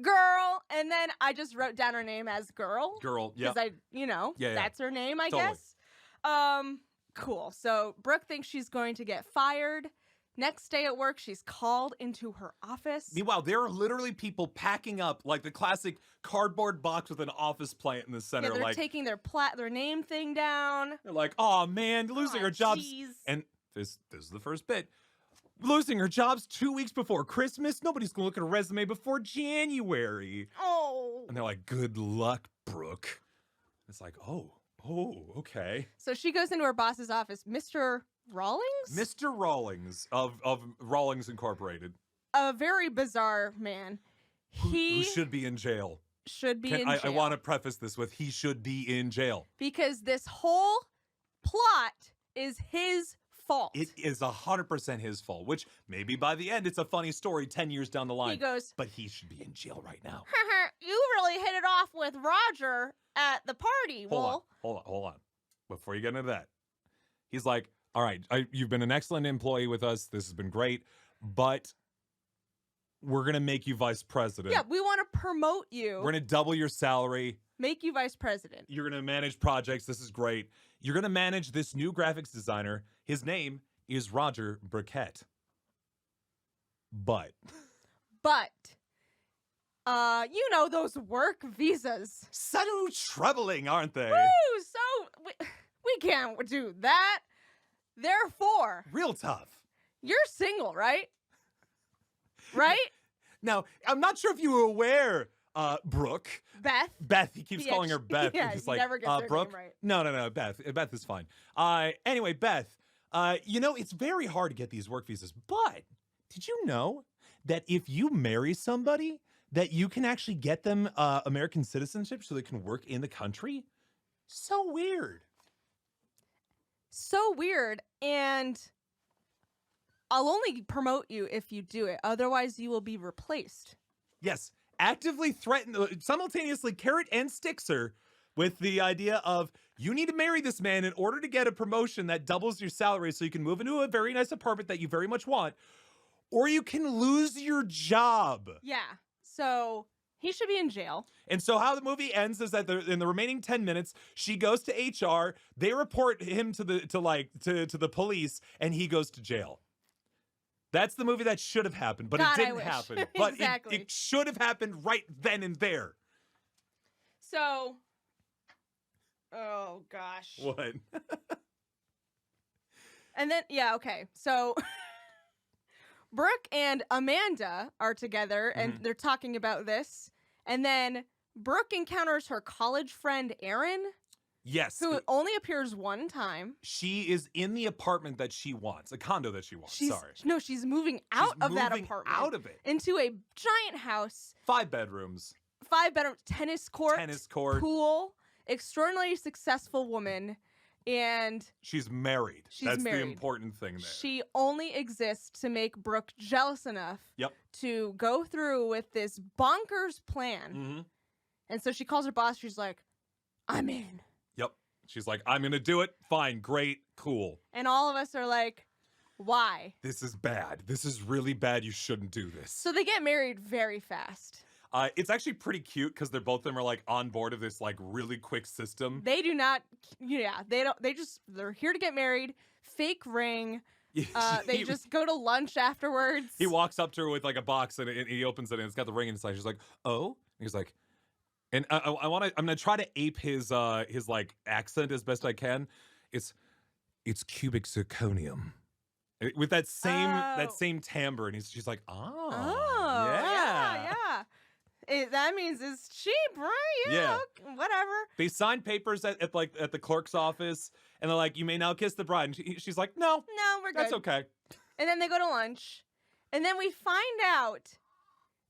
Girl, and then I just wrote down her name as Girl. Girl, yeah. Because that's her name, I Totally. guess. Cool. So Brooke thinks she's going to get fired. Next day at work, she's called into her office. Meanwhile, there are literally people packing up like the classic cardboard box with an office plant in the center. Yeah, they're like taking their name thing down. They're like, "Oh man, losing her jobs." Geez. And this is the first bit. Losing her jobs 2 weeks before Christmas. Nobody's gonna look at a resume before January. Oh. And they're like, "Good luck, Brooke." It's like, oh, okay. So she goes into her boss's office. Mr. Rawlings? Mr. Rawlings of Rawlings Incorporated. A very bizarre man. Who should be in jail. Should be in jail. I want to preface this with he should be in jail. Because this whole plot is his fault. It is 100% his fault, which maybe by the end it's a funny story 10 years down the line. He goes, but he should be in jail right now. You really hit it off with Roger at the party. Hold on. Before you get into that, he's like, all right, you've been an excellent employee with us. This has been great, but we're going to make you vice president. Yeah, we want to promote you. We're going to double your salary. Make you vice president. You're going to manage projects. This is great. You're going to manage this new graphics designer. His name is Roger Burkett. But, those work visas. so troubling, aren't they? Woo! So, we can't do that. Therefore, Real tough. you're single, right? Right? Now, I'm not sure if you were aware, Brooke. Beth, he keeps calling her Beth. Yeah, and he's he like, never gets her Brooke? name right. No, Beth. Beth is fine. Anyway, Beth, it's very hard to get these work visas, but did you know that if you marry somebody, that you can actually get them American citizenship so they can work in the country? So weird. So weird, and I'll only promote you if you do it. Otherwise, you will be replaced. Yes, actively threaten, simultaneously carrot and sticks her with the idea of you need to marry this man in order to get a promotion that doubles your salary so you can move into a very nice apartment that you very much want, or you can lose your job. Yeah. So He should be in jail. And so how the movie ends is that in the remaining 10 minutes, she goes to HR, they report him to the police, and he goes to jail. That's the movie that should have happened, but God, it I didn't wish. happen. But Exactly. it should have happened right then and there. So, oh gosh. What? And then, yeah, okay. So, Brooke and Amanda are together, and they're talking about this. And then Brooke encounters her college friend, Erin. Yes. Who only appears one time. She is in the apartment that she wants, a condo that she wants. No, she's moving out of that apartment. Out of it. Into a giant house. 5 bedrooms. 5 bedroom, tennis court. Pool. Extraordinarily successful woman. And she's married. That's the important thing there. She only exists to make Brooke jealous enough to go through with this bonkers plan. And so she calls her boss. She's like, I'm in. Yep. She's like, I'm going to do it. Fine. Great. Cool. And all of us are like, why? This is bad. This is really bad. You shouldn't do this. So they get married very fast. It's actually pretty cute because they're both of them are like on board of this like really quick system. They do not, they're here to get married. Fake ring. They just go to lunch afterwards. He walks up to her with like a box and he opens it and it's got the ring inside. She's like, oh, and he's like, and I'm gonna try to ape his like accent as best I can. It's cubic zirconium. With that same timbre, and she's like, yeah. That means it's cheap, right? Yeah. Okay, whatever. They sign papers at the clerk's office, and they're like, "You may now kiss the bride." And she's like, "No, we're good. That's okay." And then they go to lunch, and then we find out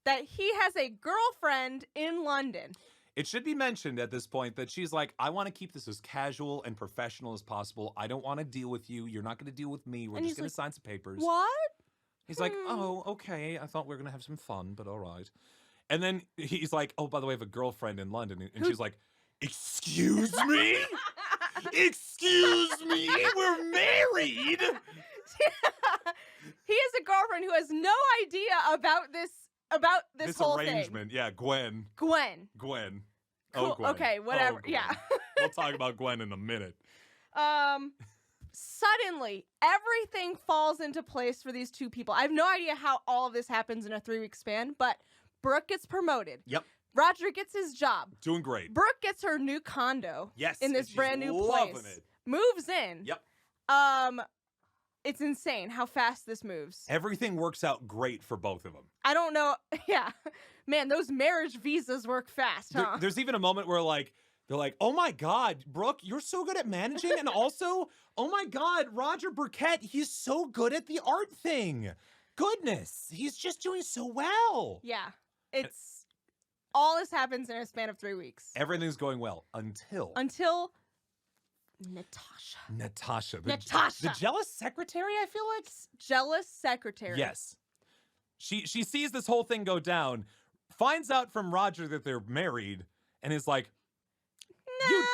that he has a girlfriend in London. It should be mentioned at this point that she's like, "I want to keep this as casual and professional as possible. I don't want to deal with you. You're not going to deal with me. We're just going to sign some papers." What? He's like, "Oh, okay. I thought we were going to have some fun, but all right." And then he's like, "Oh, by the way, I have a girlfriend in London." And she's like, "Excuse me? Excuse me? We're married?" He has a girlfriend who has no idea about this whole arrangement. Thing. Yeah, Gwen. Gwen. Cool. Oh, Gwen. Okay, whatever. Oh, Gwen. Yeah. We'll talk about Gwen in a minute. Suddenly, everything falls into place for these two people. I have no idea how all of this happens in a 3-week span, but Brooke gets promoted. Yep. Roger gets his job. Doing great. Brooke gets her new condo. Yes. In this brand new place. It. Moves in. Yep. It's insane how fast this moves. Everything works out great for both of them. I don't know. Yeah. Man, those marriage visas work fast, huh? There's even a moment where they're like, "Oh my God, Brooke, you're so good at managing." And also, "Oh my God, Roger Burkett, he's so good at the art thing. Goodness, he's just doing so well." Yeah. It's all this happens in a span of 3 weeks. Everything's going well until Natasha. The jealous secretary, I feel like? Jealous secretary. Yes. She sees this whole thing go down, finds out from Roger that they're married, and is like, No.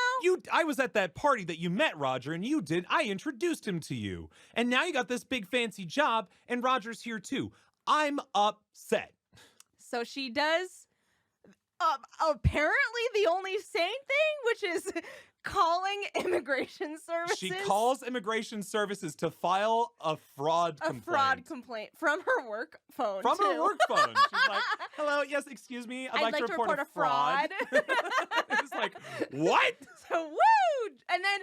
I was at that party that you met Roger, and I introduced him to you. And now you got this big fancy job, and Roger's here too. I'm upset. So she does apparently the only sane thing, which is calling immigration services. She calls immigration services to file a fraud complaint. A fraud complaint from her work phone. From her work phone. She's like, "Hello, yes, excuse me. I'd like to report a fraud." It's like, what? So, woo! And then,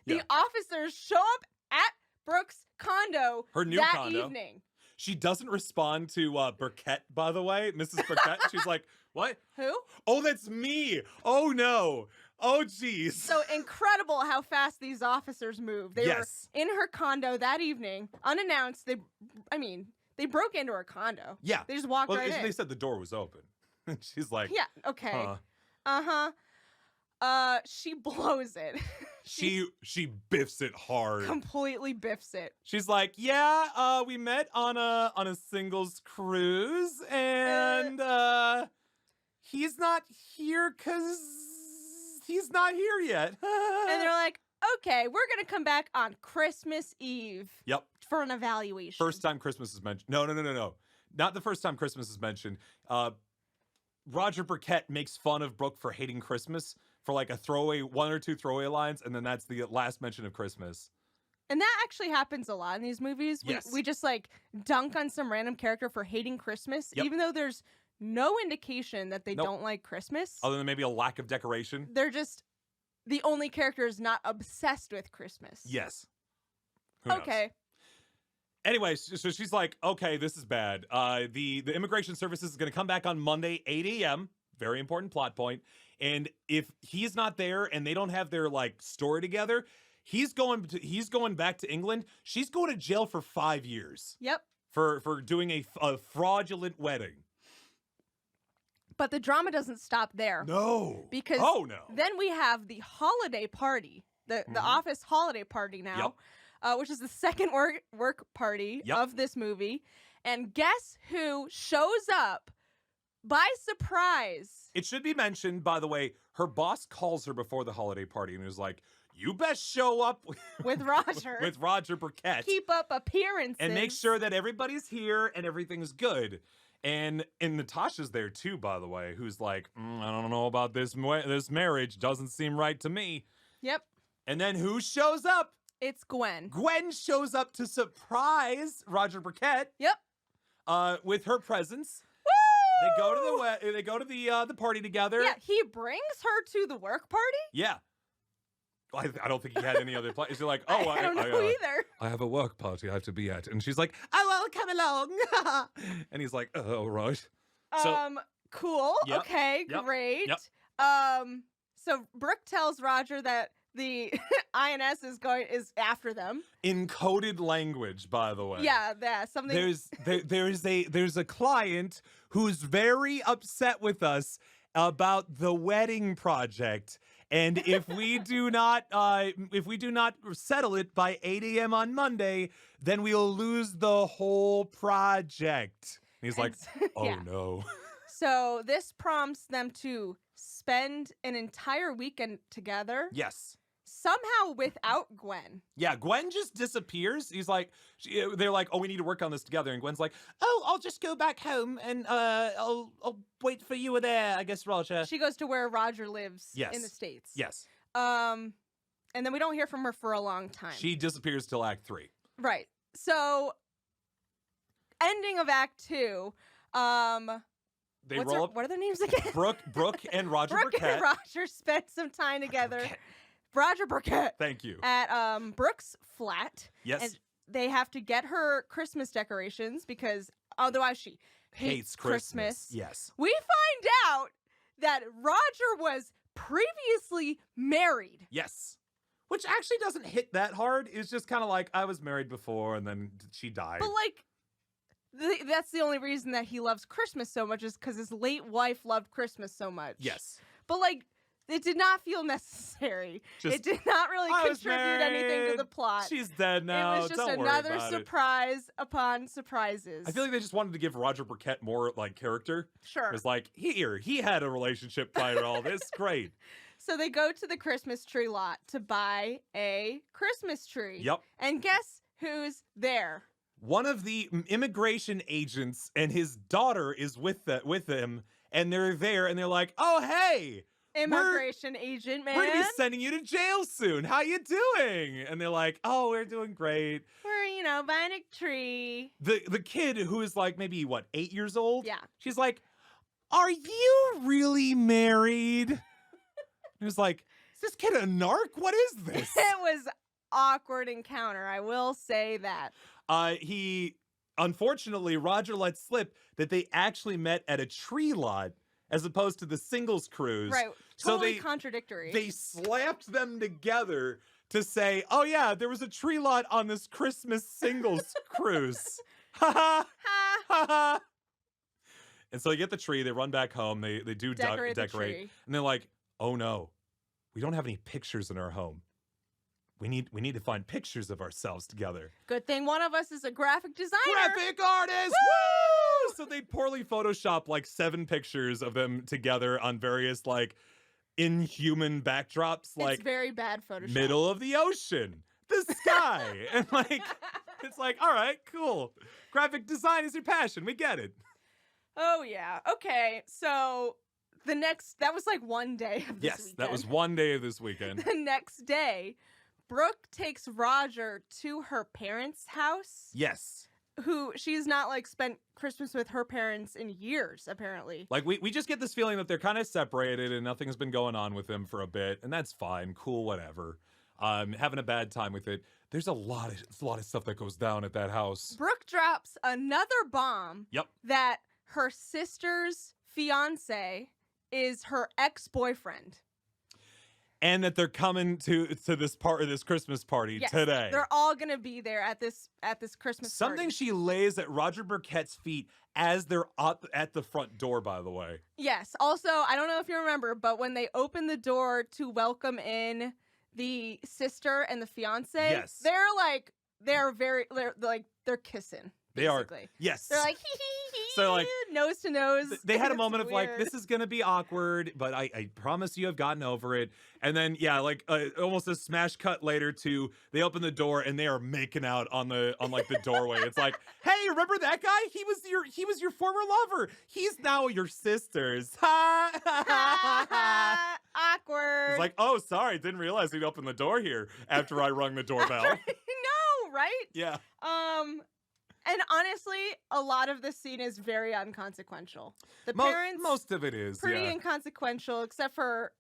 the officers show up at Brooke's condo her new that condo. evening. She doesn't respond to Burkett, by the way, Mrs. Burkett. She's like, "What? Who? Oh, that's me. Oh, no. Oh, geez." So incredible how fast these officers move. They were in her condo that evening, unannounced. They broke into her condo. Yeah. They just walked right in. They said the door was open. And she's like, "Yeah, okay. She blows it. She biffs it hard. Completely biffs it. She's like, "Yeah, we met on a singles cruise, and he's not here because he's not here yet." And they're like, "Okay, we're gonna come back on Christmas Eve." Yep. For an evaluation. First time Christmas is mentioned. No. Not the first time Christmas is mentioned. Roger Burkett makes fun of Brooke for hating Christmas for like a throwaway, one or two throwaway lines, and then that's the last mention of Christmas. And that actually happens a lot in these movies. Yes. We just like dunk on some random character for hating Christmas, Yep. even though there's no indication that they Nope. don't like Christmas. Other than maybe a lack of decoration. They're just the only character is not obsessed with Christmas. Yes. Who knows? Okay. Anyway, so she's like, okay, this is bad. The immigration services is going to come back on Monday, 8 a.m. Very important plot point. And if he's not there and they don't have their like story together, he's going back to England. She's going to jail for 5 years Yep. for doing a fraudulent wedding. But the drama doesn't stop there. No. Because oh no. then we have the holiday party, the office holiday party now, which is the second work party Yep. of this movie. And guess who shows up by surprise? It should be mentioned, by the way, her boss calls her before the holiday party and is like, you best show up With Roger. with Roger Burkett. Keep up appearances. And make sure that everybody's here and everything's good. And Natasha's there too, by the way, who's like, I don't know about this marriage. Doesn't seem right to me. Yep. And then who shows up? It's Gwen. Gwen shows up to surprise Roger Burkett. Yep. With her presence. Woo! They go to the party together. Yeah, he brings her to the work party? Yeah. I don't think he had any other plans. He's like, oh, I don't know either. I have a work party I have to be at. And she's like, oh, well, come along. And he's like, oh, all right. So, Cool. Yep, Okay, yep, great. yep. So Brooke tells Roger that the INS is after them. in coded language, by the way. Yeah, something. There's a client who's very upset with us about the wedding project. And if we do not settle it by 8 a.m. on Monday, then we'll lose the whole project. And he's like, oh yeah. no. So this prompts them to spend an entire weekend together. Yes. Somehow without Gwen. Yeah, Gwen just disappears. He's like, they're like, oh, we need to work on this together. And Gwen's like, oh, I'll just go back home and I'll wait for you there, I guess, Roger. She goes to where Roger lives Yes. in the States. Yes. And then we don't hear from her for a long time. She disappears till Act 3. Right. So, ending of Act 2, They roll up. what are their names again? Brooke and Roger Brooke Burkett. and Roger spent some time together. Roger Burkett. Thank you. At Brooke's flat. Yes. And they have to get her Christmas decorations because otherwise she hates Christmas. Yes. We find out that Roger was previously married. Yes. Which actually doesn't hit that hard. It's just kind of like, I was married before and then she died. But like, that's the only reason that he loves Christmas so much is because his late wife loved Christmas so much. Yes. But like, it did not feel necessary. Just, it did not really I was contribute anything to married. the plot. She's dead now. It was just Don't worry another about it. surprise upon surprises. I feel like they just wanted to give Roger Burkett more like character. Sure. It's like, he had a relationship prior to all this. Great. So they go to the Christmas tree lot to buy a Christmas tree. Yep. And guess who's there? One of the immigration agents and his daughter is with them, and they're there, and they're like, "Oh, hey, Immigration agent man. we're gonna be sending you to jail soon. How you doing?" And they're like, "Oh, we're doing great." We're, buying a tree. The kid who is like maybe 8 years old. Yeah. She's like, "Are you really married?" He was like, "Is this kid a narc? What is this?" It was awkward encounter, I will say that. Unfortunately, Roger lets slip that they actually met at a tree lot as opposed to the singles cruise. Right. So Totally contradictory. They slapped them together to say, oh yeah, there was a tree lot on this Christmas singles cruise. Ha ha. Ha ha. And so they get the tree, they run back home, they do Decorate the decorate. tree. And they're like, oh no, we don't have any pictures in our home. We need to find pictures of ourselves together. Good thing one of us is a graphic designer. Graphic artist! Woo! So they poorly Photoshop 7 pictures of them together on various inhuman backdrops, It's very bad Photoshop. middle of the ocean, the sky, and it's like, all right, cool. Graphic design is your passion. We get it. Oh yeah. Okay. So that was like one day of this Yes, weekend. that was one day of this weekend. The next day, Brooke takes Roger to her parents' house. Yes. Who she's not like spent Christmas with her parents in years, apparently. Like we just get this feeling that they're kind of separated and nothing's been going on with them for a bit, and that's fine, cool, whatever. Having a bad time with it. There's a lot of stuff that goes down at that house. Brooke drops another bomb. Yep. That her sister's fiance is her ex-boyfriend. And that they're coming to this Christmas party today. They're all gonna be there at this Christmas party. Something she lays at Roger Burkett's feet as they're at the front door, by the way. Yes. Also, I don't know if you remember, but when they open the door to welcome in the sister and the fiance, yes. they're kissing. They basically. are. Yes. They're like, hee hee hee, so like nose to nose. They had a It's moment of like, weird. this is gonna be awkward, but I promise you have gotten over it. And then almost a smash cut later to they open the door and they are making out on the doorway. It's like, hey, remember that guy? He was your former lover. He's now your sister's. Awkward. It's like, oh, sorry, didn't realize he'd open the door here after I rung the doorbell. No, right? Yeah. And honestly, a lot of this scene is very inconsequential. The parents, most of it is pretty inconsequential, except for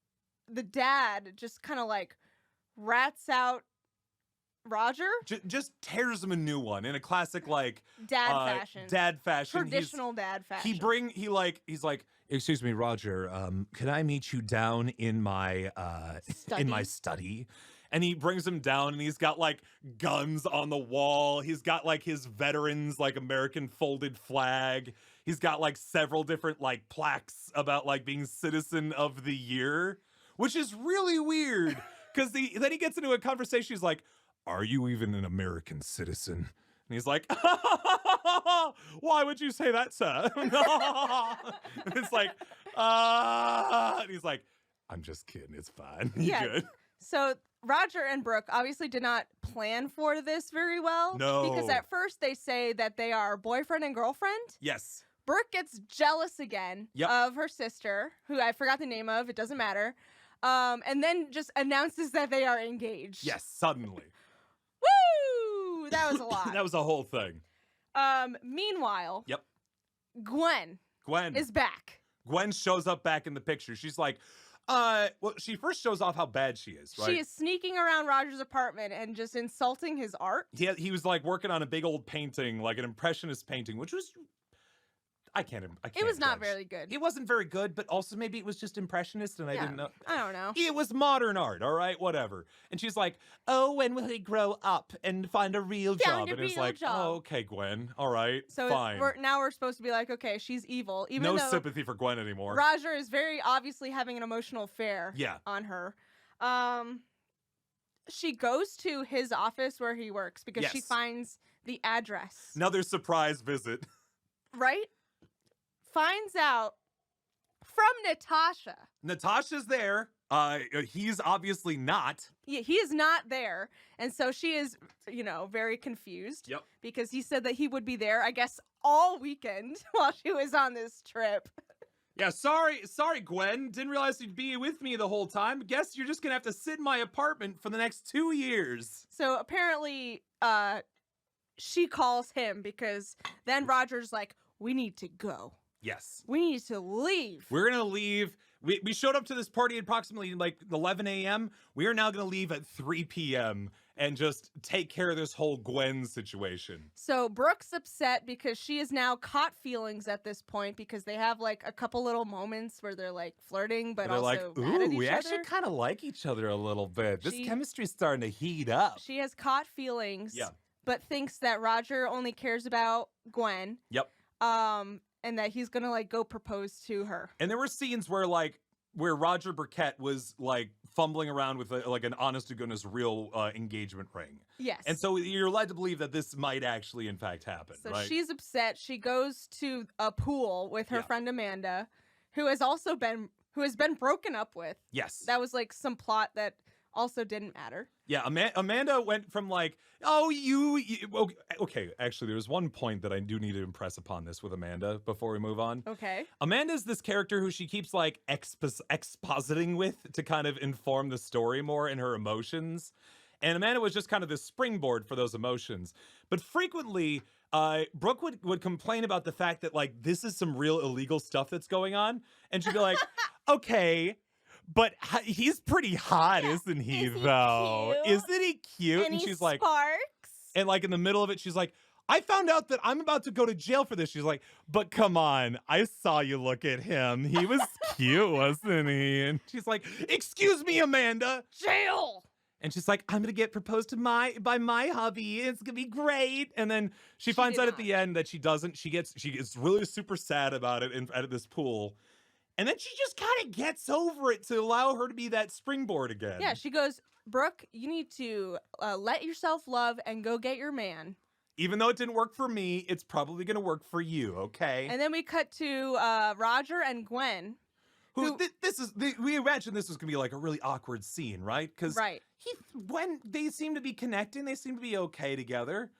the dad just kind of like rats out Roger. Just tears him a new one in a classic like dad fashion. Traditional dad fashion. He's like, excuse me, Roger, can I meet you down in my study? And he brings him down and he's got like guns on the wall. He's got like his veterans, like American folded flag. He's got like several different like plaques about like being citizen of the year, which is really weird. Cause then he gets into a conversation. He's like, are you even an American citizen? And he's like, why would you say that, sir? It's like, and he's like, I'm just kidding. It's fine. You good? So Roger and Brooke obviously did not plan for this very well. No. Because at first they say that they are boyfriend and girlfriend. Yes. Brooke gets jealous again of her sister, who I forgot the name of. It doesn't matter. And then just announces that they are engaged. Yes, suddenly. Woo! That was a lot. That was a whole thing. Meanwhile. Yep. Gwen is back. Gwen shows up back in the picture. She's like, she first shows off how bad she is, right? She is sneaking around Roger's apartment and just insulting his art. He was like working on a big old painting, like an impressionist painting, which was I can't. It was not judge. very good. It wasn't very good, but also maybe it was just impressionist, and I didn't know. I don't know. It was modern art, all right, whatever. And she's like, "Oh, when will he grow up and find a real job?" And it's like, "Oh, okay, Gwen, all right, so fine." We're supposed to be like, okay, she's evil, even no though sympathy for Gwen anymore. Roger is very obviously having an emotional affair. On her. She goes to his office where he works because she finds the address. Another surprise visit. Right? Finds out from Natasha. Natasha's there. He's obviously not. Yeah, he is not there. And so she is, very confused. Yep. Because he said that he would be there, I guess, all weekend while she was on this trip. Yeah, sorry, Gwen. Didn't realize you'd be with me the whole time. Guess you're just gonna have to sit in my apartment for the next 2 years. So apparently, she calls him because then Roger's like, we need to go. Yes. We need to leave. We're going to leave. We showed up to this party at approximately like 11 a.m. We are now going to leave at 3 p.m. and just take care of this whole Gwen situation. So Brooke's upset because she has now caught feelings at this point because they have like a couple little moments where they're like flirting, but they're also like, mad at ooh, we each actually other. kind of like each other a little bit. This chemistry's starting to heat up. She has caught feelings, yeah, but thinks that Roger only cares about Gwen. Yep. And that he's gonna like go propose to her. And there were scenes where Roger Burkett was like fumbling around with like an honest to goodness real engagement ring. Yes. And so you're led to believe that this might actually in fact happen. So right? she's upset. She goes to a pool with her friend Amanda, who has been broken up with. Yes. That was like some plot that also didn't matter. Yeah, Amanda went from like, oh, okay. Actually, there's one point that I do need to impress upon this with Amanda before we move on. Okay. Amanda's this character who she keeps like expositing with to kind of inform the story more in her emotions. And Amanda was just kind of this springboard for those emotions. But frequently, Brooke would complain about the fact that like this is some real illegal stuff that's going on. And she'd be like, okay, but he's pretty hot, isn't he, though? Cute? Isn't he cute? And she's sparks. like, and like in the middle of it, she's like, I found out that I'm about to go to jail for this. She's like, but come on, I saw you look at him. He was cute, wasn't he? And she's like, excuse me, Amanda. Jail. And she's like, I'm gonna get proposed to by my hubby. It's gonna be great. And then she finds out at the end that she doesn't. She gets really super sad about it at this pool. And then she just kind of gets over it to allow her to be that springboard again. Yeah, she goes, Brooke, you need to let yourself love and go get your man. Even though it didn't work for me, it's probably gonna work for you, okay? And then we cut to Roger and Gwen. We imagine this was gonna be like a really awkward scene, right? Because when they seem to be connecting, they seem to be okay together,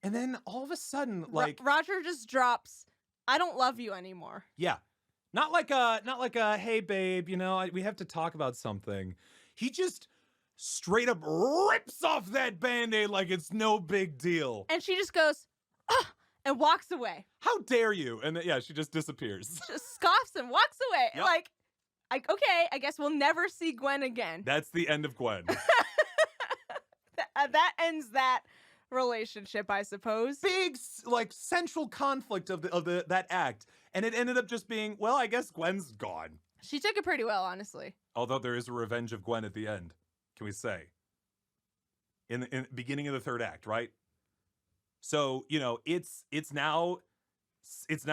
and then all of a sudden, like Roger just drops, "I don't love you anymore." Yeah, not like a hey babe, we have to talk about something. He just straight up rips off that Band-Aid like it's no big deal, and she just goes, "Ugh," and walks away. How dare you? And then, she just disappears. Just scoffs and walks away. Yep. Like, okay, I guess we'll never see Gwen again. That's the end of Gwen. That ends that relationship, I suppose. Big, like, central conflict of that act. And it ended up just being, well, I guess Gwen's gone. She took it pretty well, honestly. Although there is a revenge of Gwen at the end, can we say? In the beginning of the third act, right? So, it's now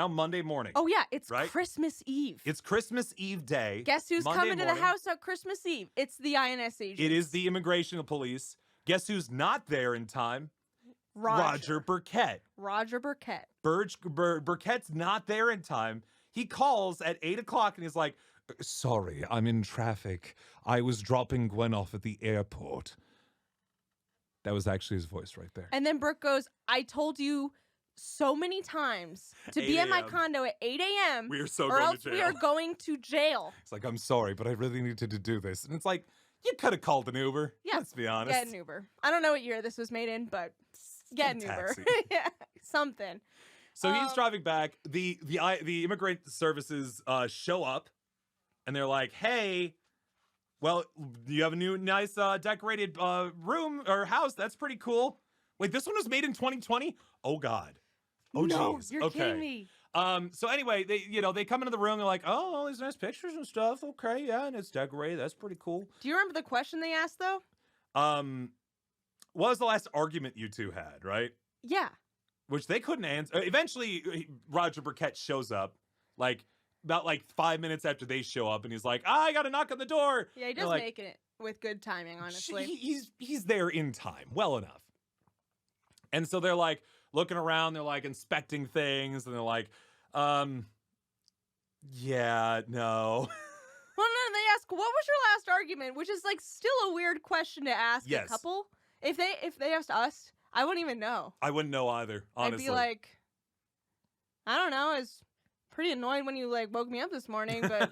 Monday morning. Oh, yeah, it's right? Christmas Eve. It's Christmas Eve day. Guess who's Monday coming to morning. the house on Christmas Eve? It's the INS agent. It is the immigration police. Guess who's not there in time? Roger Burkett. Roger Burkett. Burkett's not there in time. He calls at 8 o'clock and he's like, sorry, I'm in traffic. I was dropping Gwen off at the airport. That was actually his voice right there. And then Brooke goes, I told you so many times to be at my condo at 8 a.m. We are so or going else to jail. we are going to jail. It's like, I'm sorry, but I really needed to do this. And it's like, you could have called an Uber. Yeah. Let's be honest. Get an Uber. I don't know what year this was made in, but get an Uber. Yeah, something. So he's driving back. The immigrant services show up, and they're like, "Hey, well, you have a new nice decorated room or house. That's pretty cool. Wait, this one was made in 2020? Oh God. Oh no, geez. you're kidding me. So anyway, they come into the room. They're like, "Oh, all these nice pictures and stuff. Okay, yeah, and it's decorated. That's pretty cool." Do you remember the question they asked though? What was the last argument you two had? Right? Yeah. Which they couldn't answer. Eventually, Roger Burkett shows up, about 5 minutes after they show up, and he's like, I got to knock on the door. Yeah, he does make it with good timing, honestly. He's there in time, well enough. And so they're like looking around, they're like inspecting things, and they're like, yeah, no. Well, no, they ask, what was your last argument? Which is still a weird question to ask a couple. If they asked us, I wouldn't even know. I wouldn't know either, honestly. I'd be like, I don't know. I was pretty annoyed when you woke me up this morning, but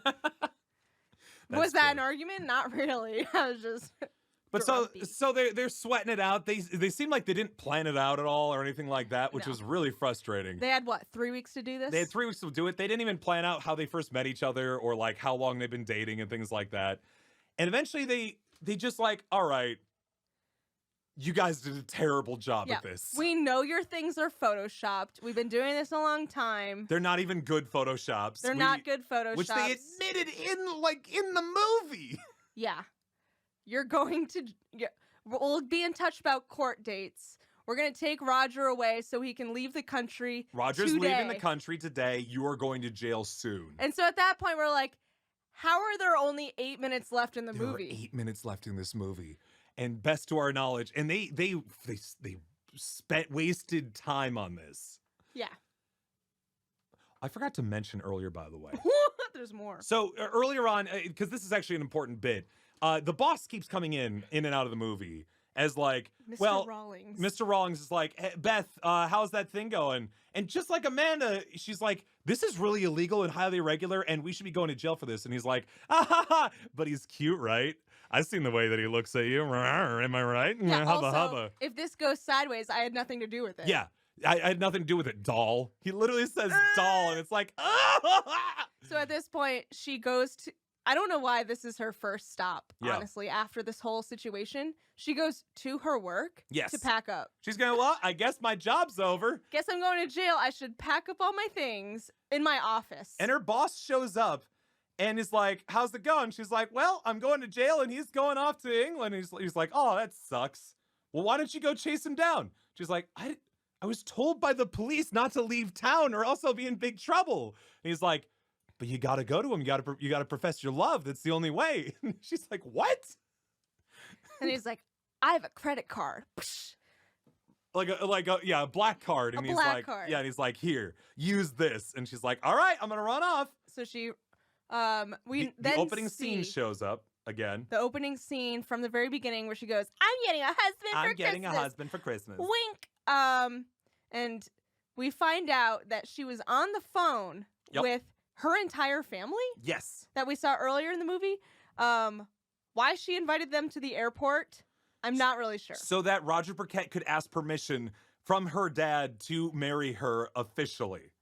was that an argument? Not really. I was just But grumpy. so they're sweating it out. They seem like they didn't plan it out at all or anything like that, which was really frustrating. They had 3 weeks to do this? They had 3 weeks to do it. They didn't even plan out how they first met each other or how long they've been dating and things like that. And eventually they just all right, you guys did a terrible job at this. We know your things are photoshopped. We've been doing this a long time. They're not even good photoshops. They're not good photoshops. Which they admitted in the movie. Yeah. You're going to... We'll be in touch about court dates. We're going to take Roger away so he can leave the country Roger's today. leaving the country today. You are going to jail soon. And so at that point, we're like, how are there only 8 minutes left in the movie? There are 8 minutes left in this movie. And best to our knowledge, and they wasted time on this. Yeah. I forgot to mention earlier, by the way. there's more. So earlier on, because this is actually an important bit, the boss keeps coming in and out of the movie as like, Mr. Rawlings. Mr. Rawlings is like, hey, Beth, how's that thing going? And just like Amanda, she's like, this is really illegal and highly irregular, and we should be going to jail for this. And he's like, ah, ha, ha. But he's cute, right? I've seen the way that he looks at you. Am I right? Yeah, Hubba, also, hubba. if this goes sideways, I had nothing to do with it. Yeah, I had nothing to do with it, doll. He literally says doll, and it's like, So at this point, she goes to, I don't know why this is her first stop, Yeah. honestly, after this whole situation. She goes to her work Yes. to pack up. She's going, well, I guess my job's over. Guess I'm going to jail. I should pack up all my things in my office. And her boss shows up and is like, how's it going? She's like, well, I'm going to jail and he's going off to England. He's like, oh, that sucks. Well, why don't you go chase him down? She's like, I was told by the police not to leave town or else I'll be in big trouble. And he's like, but you got to go to him. You got to profess your love. That's the only way. She's like, what? And he's like, I have a credit card. Like a black card. And A he's black like, card. yeah, and he's like, here, use this. And she's like, all right, I'm going to run off. So she, The then opening scene see shows up again. the opening scene from the very beginning where she goes, I'm getting a husband I'm for getting Christmas. a husband for Christmas. Wink. And we find out that she was on the phone Yep. with her entire family Yes. that we saw earlier in the movie. Why she invited them to the airport, I'm not really sure. So that Roger Burkett could ask permission from her dad to marry her officially.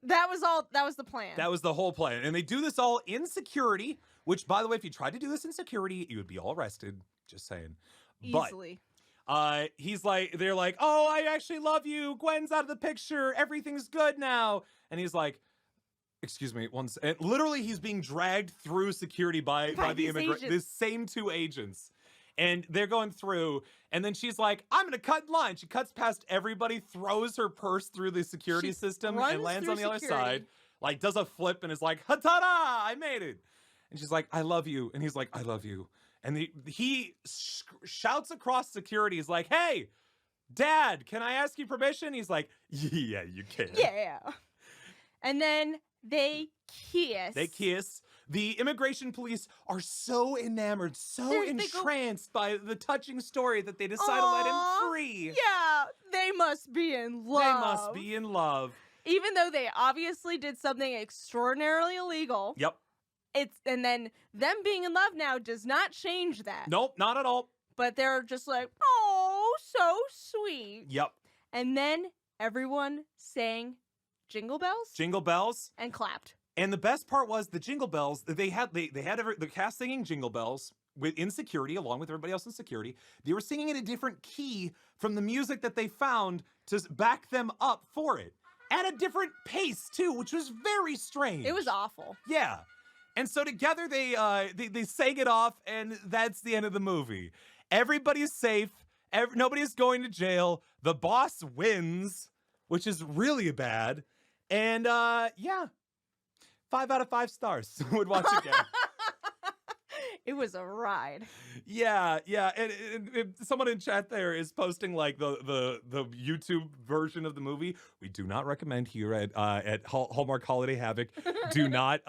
That was the plan. That was the whole plan. And they do this all in security, which, by the way, if you tried to do this in security, you would be all arrested. Just saying. Easily. But they're like, oh, I actually love you. Gwen's out of the picture. Everything's good now. And he's like, excuse me, and literally he's being dragged through security by the these immigrant, agents. the same two agents. And they're going through, and then she's like, I'm gonna cut in line. She cuts past everybody, throws her purse through the security She system, runs and lands through on the other security. side, like does a flip and is like, ta-da, I made it. And she's like, I love you. And he's like, I love you. And he shouts across security, he's like, hey, Dad, can I ask you permission? He's like, yeah, you can. Yeah. And then they kiss. They kiss. The immigration police are so enamored, so They go- entranced by the touching story that they decide to let Aw, him free. Yeah, they must be in love. They must be in love. Even though they obviously did something extraordinarily illegal. Yep. And then them being in love now does not change that. Nope, not at all. But they're just like, oh, so sweet. Yep. And then everyone sang Jingle Bells Jingle bells. and clapped. And the best part was the jingle bells. They had the cast singing Jingle Bells in security, along with everybody else in security. They were singing in a different key from the music that they found to back them up for it. At a different pace, too, which was very strange. It was awful. Yeah. And so together they sang it off, and that's the end of the movie. Everybody's safe. Nobody's going to jail. The boss wins, which is really bad. And yeah, 5 out of 5 stars. Would watch again. It was a ride. Yeah. And someone in chat there is posting like the YouTube version of the movie. We do not recommend here at Hallmark Holiday Havoc. do not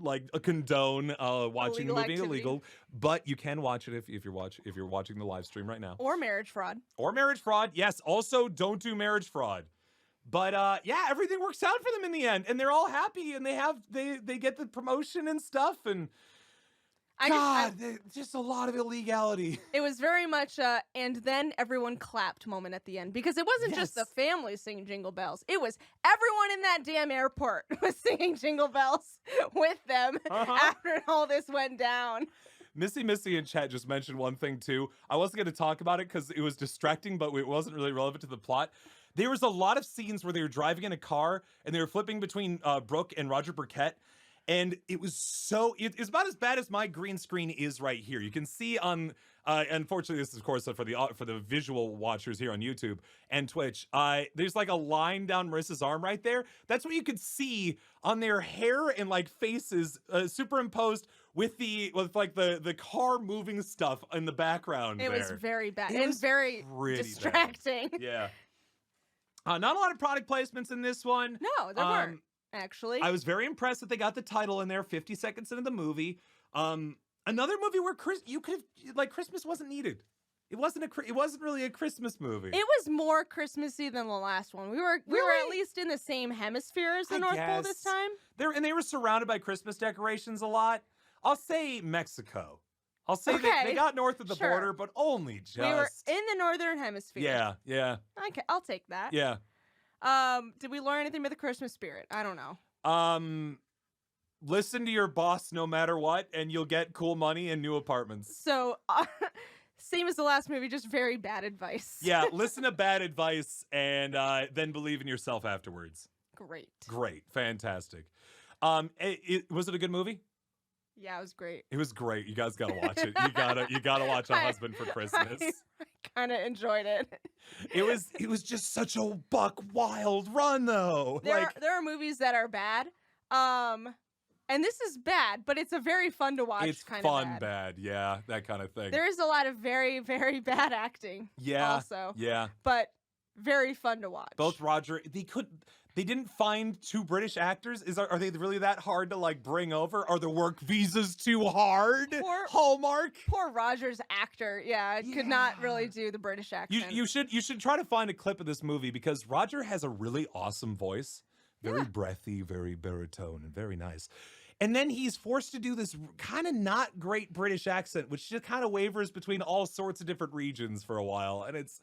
like condone watching the movie illegal, but you can watch it if you're watching the live stream right now. Or marriage fraud. Or marriage fraud. Yes. Also, don't do marriage fraud. But yeah, everything works out for them in the end, and they're all happy, and they get the promotion and stuff, and just a lot of illegality. It was very much and then everyone clapped moment at the end, because it wasn't just the Yes. family singing Jingle Bells. It was everyone in that damn airport was singing Jingle Bells with them after all this went down. Missy in chat just mentioned one thing too. I wasn't going to talk about it because it was distracting, but it wasn't really relevant to the plot. There was a lot of scenes where they were driving in a car and they were flipping between Brooke and Roger Burkett. And it was it's about as bad as my green screen is right here. You can see on, unfortunately, this is of course for the visual watchers here on YouTube and Twitch. There's like a line down Marissa's arm right there. That's what you could see on their hair and like faces superimposed with the car moving stuff in the background. It was very bad. It was very pretty distracting. bad. Yeah. Not a lot of product placements in this one. No, there weren't. actually. I was very impressed that they got the title in there 50 seconds into the movie. Another movie where Christmas wasn't needed. It wasn't really a Christmas movie. It was more Christmassy than the last one. We were at least in the same hemisphere as the North Pole this time. They were surrounded by Christmas decorations a lot. I'll say Mexico. I'll say they got north of the border, but only just. We were in the northern hemisphere. Yeah. Okay, I'll take that. Yeah. Did we learn anything about the Christmas spirit? I don't know. Listen to your boss no matter what, and you'll get cool money and new apartments. So, same as the last movie, just very bad advice. Yeah, listen to bad advice and then believe in yourself afterwards. Great. Fantastic. Was it a good movie? Yeah, it was great. It was great. You guys gotta watch it. You gotta watch A Husband for Christmas. I kind of enjoyed it. It was just such a buck wild run, though. There are movies that are bad. And this is bad, but it's a very fun to watch. It's kind fun of bad. yeah, that kind of thing. There is a lot of very, very bad acting. Yeah. Also. Yeah. But very fun to watch. Both Roger, they didn't find two British actors. Are they really that hard to bring over? Are the work visas too hard? Hallmark. Poor Roger's actor. Yeah, could not really do the British accent. You should try to find a clip of this movie because Roger has a really awesome voice. Very breathy, very baritone, and very nice. And then he's forced to do this kind of not great British accent, which just kind of wavers between all sorts of different regions for a while. And it's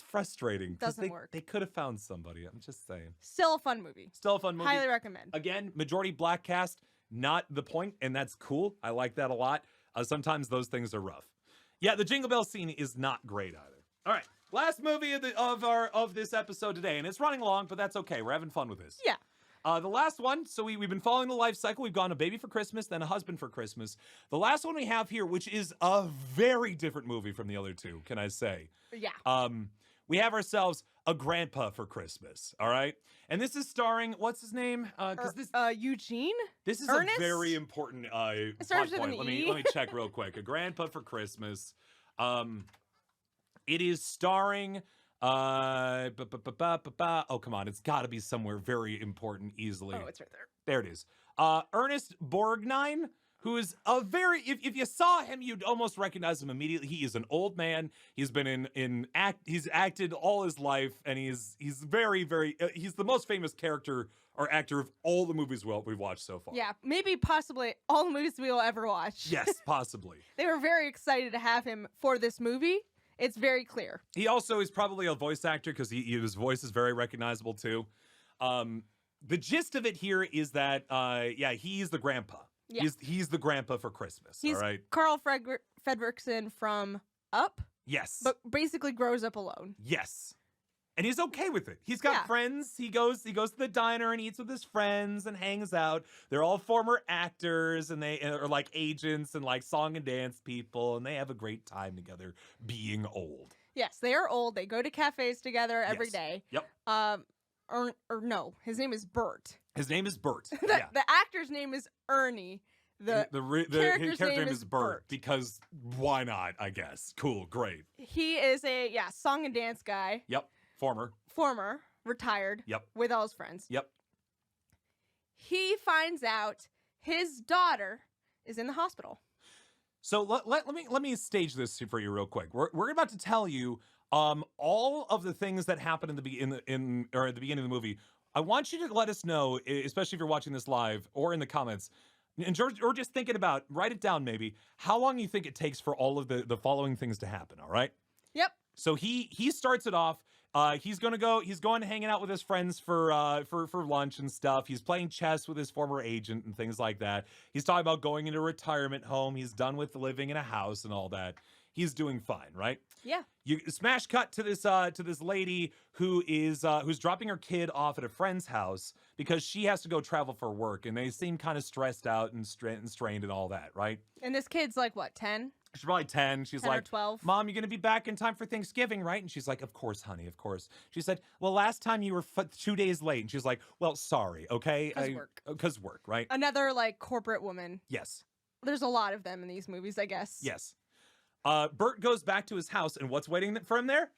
frustrating. Doesn't work. They could have found somebody. I'm just saying. Still a fun movie. Highly recommend. Again, majority black cast, not the point, and that's cool. I like that a lot. Sometimes those things are rough. Yeah, the Jingle Bell scene is not great either. All right. Last movie of this episode today, and it's running long, but that's okay. We're having fun with this. Yeah. The last one, so we've been following the life cycle. We've gone A Baby for Christmas, then A Husband for Christmas. The last one we have here, which is a very different movie from the other two, can I say? Yeah. We have ourselves A Grandpa for Christmas, all right? And this is starring, what's his name? Eugene? This is Ernest? a very important It starts plot with point. an E. Let me check real quick. A Grandpa for Christmas. It is starring oh, come on, it's got to be somewhere very important easily. Oh, it's right there. There it is. Ernest Borgnine, who is a very, if you saw him, you'd almost recognize him immediately. He is an old man. He's been he's acted all his life, and he's very, very, he's the most famous character or actor of all the movies we've watched so far. Yeah, maybe possibly all the movies we will ever watch. Yes, possibly. They were very excited to have him for this movie. It's very clear. He also is probably a voice actor because his voice is very recognizable too. The gist of it here is that, he's the grandpa. Yeah. He's the grandpa for Christmas. He's all right. Carl Fredricksen from Up. Yes. But basically grows up alone. Yes. And he's okay with it. He's got friends. He goes to the diner and eats with his friends and hangs out. They're all former actors and they are like agents and like song and dance people, and they have a great time together being old. Yes, they are old. They go to cafes together every day. Yep. No, his name is Bert. His name is Bert. The actor's name is Ernie. The character's name is Bert because why not, I guess. Cool, great. He is a song and dance guy. Yep. Former, retired. Yep. With all his friends. Yep. He finds out his daughter is in the hospital. So let me stage this for you real quick. We're about to tell you all of the things that happen at the beginning of the movie. I want you to let us know, especially if you're watching this live or in the comments, or just thinking about, write it down maybe, how long you think it takes for all of the following things to happen, all right? Yep. So he starts it off. He's going to hanging out with his friends for lunch and stuff. He's playing chess with his former agent and things like that. He's talking about going into a retirement home. He's done with living in a house and all that. He's doing fine, right? Yeah. You smash cut to this lady who is who's dropping her kid off at a friend's house because she has to go travel for work, and they seem kind of stressed out and strained and all that, right? And this kid's like what, 10? She's probably 10. She's 10 like, or 12. Mom, you're going to be back in time for Thanksgiving, right? And she's like, of course, honey, of course. She said, well, last time you were 2 days late. And she's like, well, sorry, okay? Because work, right? Another like corporate woman. Yes. There's a lot of them in these movies, I guess. Yes. Bert goes back to his house, and what's waiting for him there?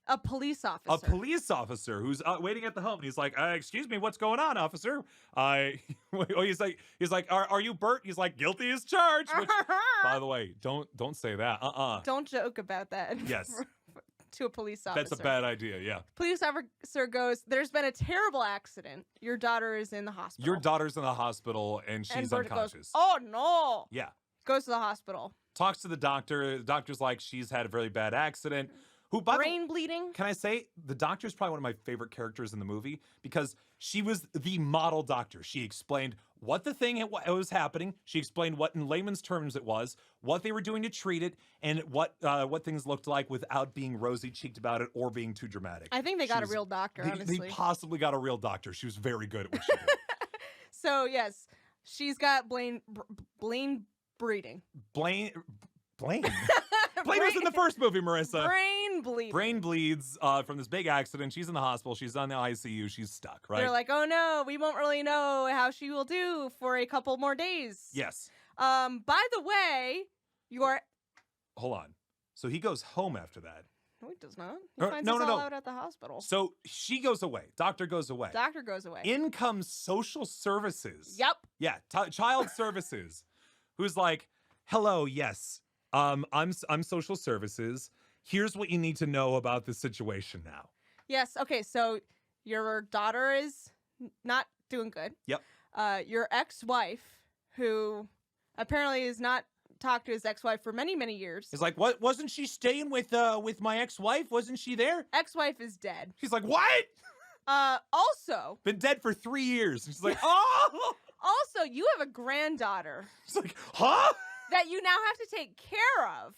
A police A officer. police officer who's waiting at the home, and he's like, "Excuse me, what's going on, officer?" He's like, "Are you Bert?" He's like, "Guilty as charged." Which, by the way, don't say that. Don't joke about that. Yes. To a police officer. That's a bad idea. Yeah. Police officer goes, "There's been a terrible accident. Your daughter is in the hospital." Your daughter's in the hospital and she's Bert unconscious. goes, "Oh no!" Yeah. Goes to the hospital. Talks to the doctor. The doctor's like, she's had a very bad accident. Who, by Brain bleeding. Can I say, the doctor's probably one of my favorite characters in the movie because she was the model doctor. She explained what the thing was happening. She explained what, in layman's terms, it was, what they were doing to treat it, and what things looked like without being rosy-cheeked about it or being too dramatic. I think they got a real doctor, honestly. They possibly got a real doctor. She was very good at what she did. So, yes, she's got Blaine breeding. Blaine was in the first movie, Marissa. Brain bleeding. Brain bleeds from this big accident. She's in the hospital. She's on the ICU. She's stuck, right? They're like, "Oh no, we won't really know how she will do for a couple more days." Yes. By the way, Hold on. So he goes home after that. No, he does not. He finds us all out at the hospital. So she goes away. Doctor goes away. Doctor goes away. In comes social services. Yep. Yeah, child services. Who's like, "Hello, yes. I'm social services. Here's what you need to know about the situation now." Yes. Okay. So your daughter is not doing good. Yep. Your ex-wife, who apparently has not talked to his ex-wife for many, many years. It's like, what? Wasn't she staying with my ex-wife? Wasn't she there? Ex-wife is dead. She's like, "What?" Also. Been dead for 3 years. And she's like, "Oh." Also, you have a granddaughter. She's like, "Huh?" That you now have to take care of.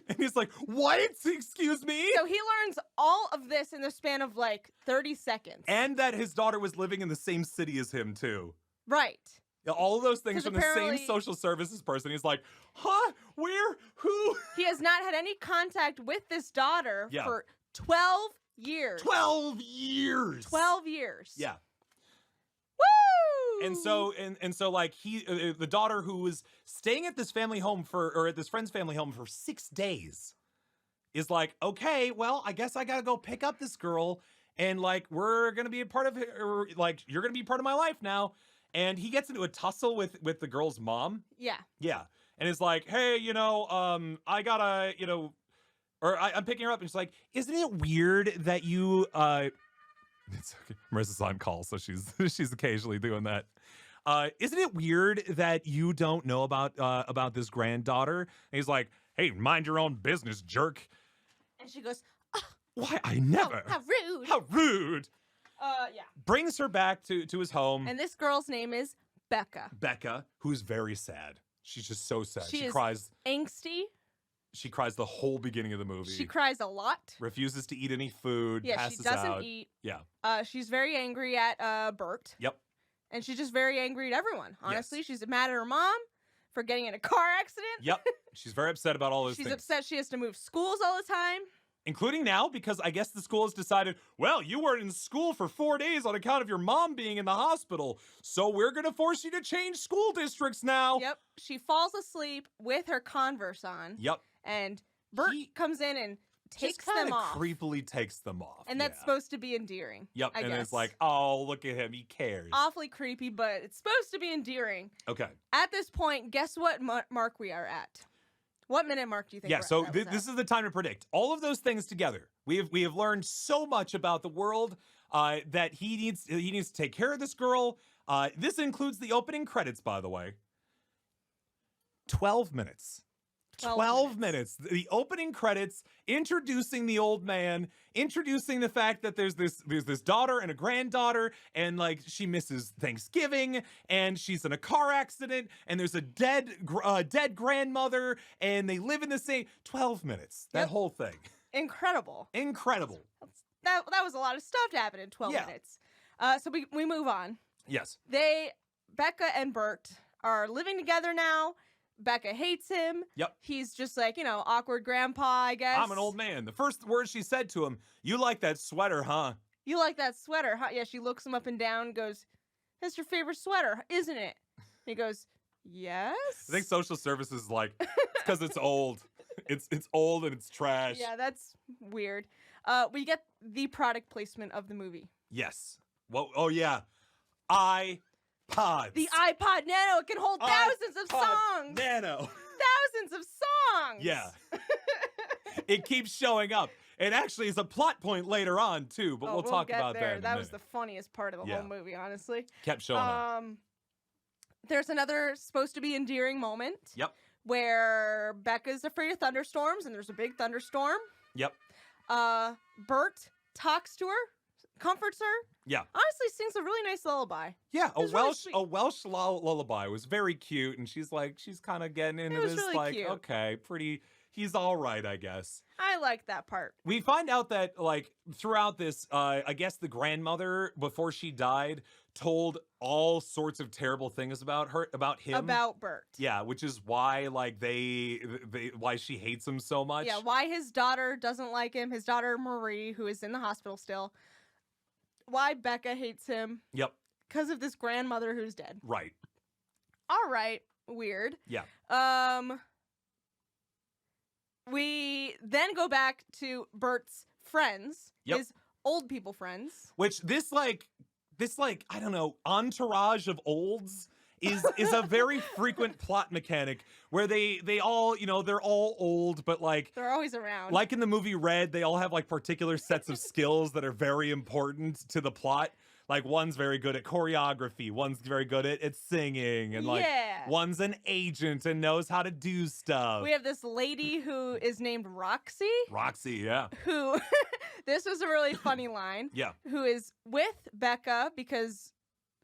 And he's like, "What? Excuse me?" So he learns all of this in the span of like 30 seconds. And that his daughter was living in the same city as him, too. Right. Yeah, all of those things from the apparently same social services person. He's like, "Huh? Where? Who?" He has not had any contact with this daughter for 12 years. 12 years. 12 years. Yeah. Woo! And so like the daughter who was staying at this family home at this friend's family home for 6 days is like, "Okay, well, I guess I gotta go pick up this girl, and like we're gonna be a part of it, or like you're gonna be part of my life now." And he gets into a tussle with the girl's mom. Yeah. Yeah. And it's like, "Hey, I gotta, or I'm picking her up," and she's like, "Isn't it weird that you It's okay. Marissa's on call, so she's occasionally doing that. "Isn't it weird that you don't know about this granddaughter?" And he's like, "Hey, mind your own business, jerk." And she goes, "Why? I never." How rude. How rude. Yeah. Brings her back to his home. And this girl's name is Becca. Becca, who's very sad. She's just so sad. She is cries. Angsty. She cries the whole beginning of the movie. She cries a lot. Refuses to eat any food. Yeah, passes she doesn't out. eat. Yeah. She's very angry at Bert. Yep. And she's just very angry at everyone. Honestly, Yes. she's mad at her mom for getting in a car accident. Yep. She's very upset about all those She's things. upset she has to move schools all the time. Including now, because I guess the school has decided, well, you weren't in school for 4 days on account of your mom being in the hospital, so we're going to force you to change school districts now. Yep. She falls asleep with her Converse on. Yep. And Bert comes in and takes them off. Creepily takes them off. And that's supposed to be endearing. Yep. I And guess. it's like, oh, look at him. He cares. Awfully creepy, but it's supposed to be endearing. Okay. At this point, guess what mark we are at? What minute mark do you think? Yeah, so this is the time to predict. All of those things together. We have learned so much about the world that he needs to take care of this girl. This includes the opening credits, by the way. 12 minutes. 12 minutes. The opening credits introducing the old man, introducing the fact that there's this daughter and a granddaughter, and like she misses Thanksgiving, and she's in a car accident, and there's a dead grandmother, and they live in the same 12 minutes. That whole thing. Incredible. Incredible. That was a lot of stuff to happen in 12 minutes. So we move on. Yes. Becca and Bert are living together now. Becca hates him. Yep. He's just like, awkward grandpa, I guess. I'm an old man. The first word she said to him, "You like that sweater, huh?" You like that sweater, huh? Yeah, she looks him up and down, goes, "That's your favorite sweater, isn't it?" He goes, "Yes." I think social services is like, it's because it's old. It's old and it's trash. Yeah, that's weird. we get the product placement of the movie. Yes. Well, oh yeah. iPods. The iPod Nano, it can hold thousands of songs. Nano. Thousands of songs. Yeah. It keeps showing up. It actually is a plot point later on too, but we'll talk about there. that in a That was minute. the funniest part of the whole movie, honestly. Kept showing up. There's another supposed to be endearing moment. Yep. Where Becca's afraid of thunderstorms, and there's a big thunderstorm. Yep. Bert talks to her, comforts her. Yeah. Honestly, sings a really nice lullaby. Yeah, It was really sweet. a Welsh lullaby was very cute, and she's kind of getting into was this, really like, cute. okay, pretty. He's all right, I guess. I like that part. We find out that, like, throughout this, I guess the grandmother, before she died, told all sorts of terrible things about him. About Bert. Yeah, which is why, like, why she hates him so much. Yeah, why his daughter doesn't like him. His daughter, Marie, who is in the hospital still. Why Becca hates him. Yep. Because of this grandmother who's dead. Right. All right. Weird. Yeah. We then go back to Bert's friends. Yep. His old people friends. Which this like, I don't know, entourage of olds is a very frequent plot mechanic where they all, they're all old, but like They're always around. like in the movie Red, they all have like particular sets of skills that are very important to the plot. Like one's very good at choreography, one's very good at singing, and like one's an agent and knows how to do stuff. We have this lady who is named Roxy. Roxy, yeah. Who, this was a really funny line. Yeah. Who is with Becca because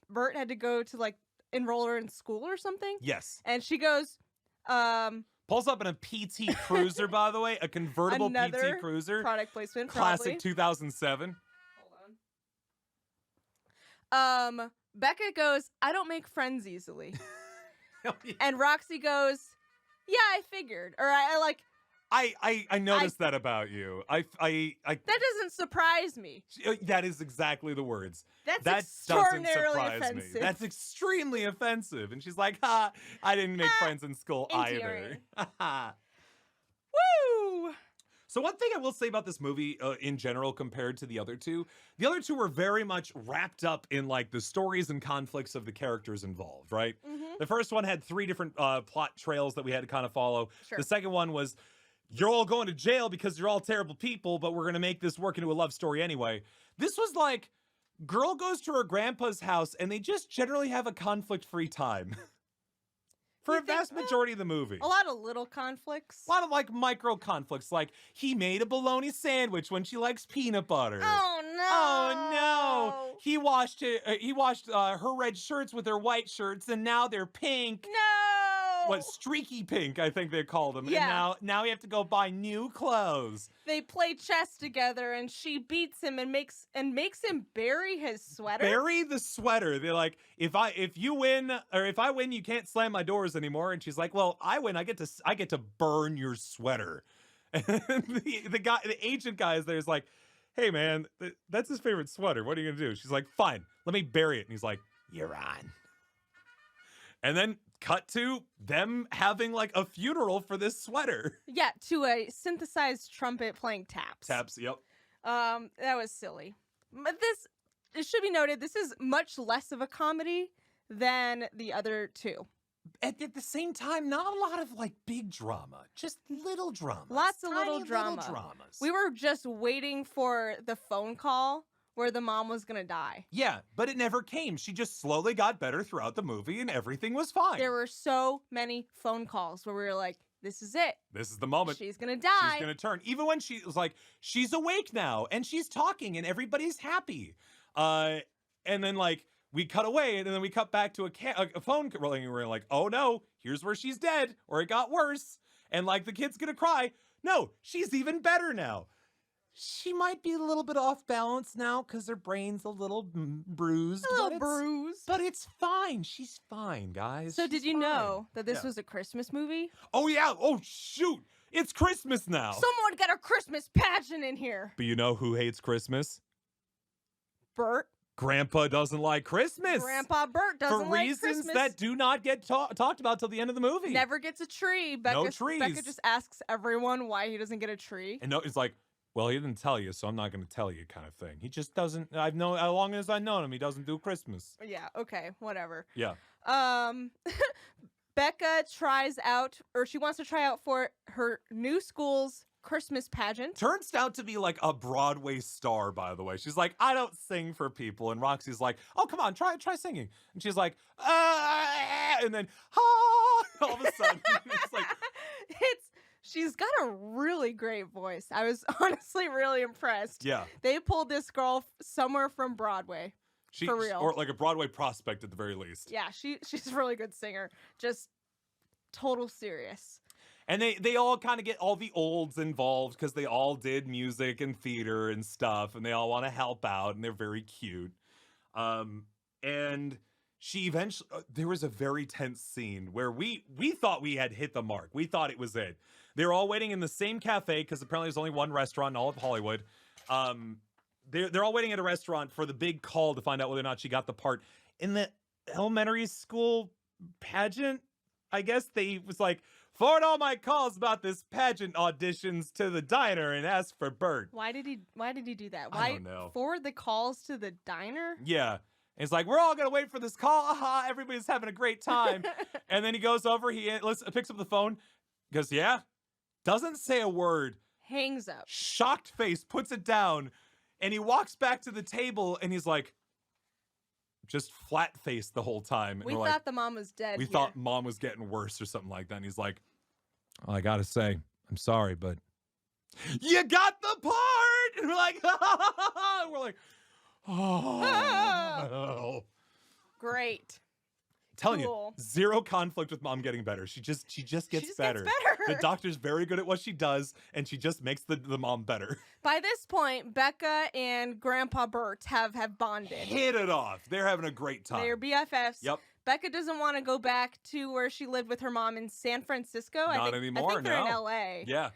Bert had to go to like enroll her in school or something. Yes. And she goes, pulls up in a PT Cruiser, by the way, a convertible another PT Cruiser. Product placement, Classic probably. 2007. Becca goes, I don't make friends easily. Oh, yeah. And Roxy goes, yeah, I figured. Or I noticed that about you. I that doesn't surprise me. that is exactly the words. That doesn't extraordinarily surprise offensive. me. That's extremely offensive. And she's like, ha, I didn't make friends in school endearing. either. Woo! So one thing I will say about this movie in general compared to the other two were very much wrapped up in like the stories and conflicts of the characters involved, right? Mm-hmm. The first one had 3 different plot trails that we had to kind of follow. Sure. The second one was, you're all going to jail because you're all terrible people, but we're going to make this work into a love story anyway. This was like, girl goes to her grandpa's house and they just generally have a conflict-free time. For a vast majority of the movie. A lot of little conflicts. A lot of like micro conflicts, like he made a bologna sandwich when she likes peanut butter. Oh no! Oh no! He washed her red shirts with her white shirts, and now they're pink. No! What, streaky pink? I think they called them. Yeah. And now we have to go buy new clothes. They play chess together, and she beats him and makes him bury his sweater. Bury the sweater. They're like, if I win, you can't slam my doors anymore. And she's like, well, I win, I get to burn your sweater. And the agent guy is there is like, hey man, that's his favorite sweater. What are you gonna do? She's like, fine, let me bury it. And he's like, you're on. And then cut to them having like a funeral for this sweater. Yeah, to a synthesized trumpet playing taps. Taps, yep. That was silly. But it should be noted, this is much less of a comedy than the other two. At the same time, not a lot of like big drama, just little dramas. Lots of Tiny little drama. dramas. We were just waiting for the phone call where the mom was gonna die. Yeah, but it never came. She just slowly got better throughout the movie and everything was fine. There were so many phone calls where we were like, this is it. This is the moment. She's gonna die. She's gonna turn. Even when she was like, she's awake now and she's talking and everybody's happy. And then like, we cut away and then we cut back to a phone rolling and we're like, oh no, here's where she's dead or it got worse. And like the kid's gonna cry. No, she's even better now. She might be a little bit off balance now because her brain's a little bruised. But it's fine. She's fine, guys. So She's did you fine. know that this was a Christmas movie? Oh yeah. Oh shoot. It's Christmas now. Someone got a Christmas pageant in here. But you know who hates Christmas? Bert. Grandpa doesn't like Christmas. Grandpa Bert doesn't like Christmas. For reasons that do not get talked about till the end of the movie. Never gets a tree. No trees. Becca just asks everyone why he doesn't get a tree. And no, it's like, Well, he didn't tell you, so I'm not going to tell you kind of thing. He just doesn't, I've known, as long as I've known him, he doesn't do Christmas. Yeah, okay, whatever. Yeah. Becca tries out, or she wants to try out for her new school's Christmas pageant. Turns out to be like a Broadway star, by the way. She's like, I don't sing for people. And Roxy's like, oh, come on, try singing. And she's like, and then, all of a sudden, it's like, she's got a really great voice. I was honestly really impressed. yeah. They pulled this girl somewhere from Broadway. For real. Or like a Broadway prospect at the very least. Yeah, she's a really good singer. Just total serious. And they all kind of get all the olds involved because they all did music and theater and stuff, and they all want to help out, and they're very cute. And she eventually, there was a very tense scene where we thought we had hit the mark. We thought it was it. They were all waiting in the same cafe because apparently there's only one restaurant in all of Hollywood. They're all waiting at a restaurant for the big call to find out whether or not she got the part. In the elementary school pageant, I guess they was like, forward all my calls about this pageant auditions to the diner and ask for Bert. Why did he do that? I don't know. Forward the calls to the diner? Yeah. And it's like, we're all going to wait for this call. Aha, everybody's having a great time. And then he goes over, he picks up the phone, goes, yeah, doesn't say a word. Hangs up. Shocked face, puts it down, and he walks back to the table and he's like, just flat-faced the whole time. And We we're thought like, the mom was dead. we here. thought mom was getting worse or something like that. And he's like, oh, I gotta say, I'm sorry, but you got the part. And we're like, oh. Great. Telling Cool. you, zero conflict with mom getting better. She just gets better. The doctor's very good at what she does, and she just makes the mom better. By this point, Becca and Grandpa Bert have bonded. Hit it off. They're having a great time. They're BFFs. Yep. Becca doesn't want to go back to where she lived with her mom in San Francisco. Not anymore, I think they're in no. LA. Yeah.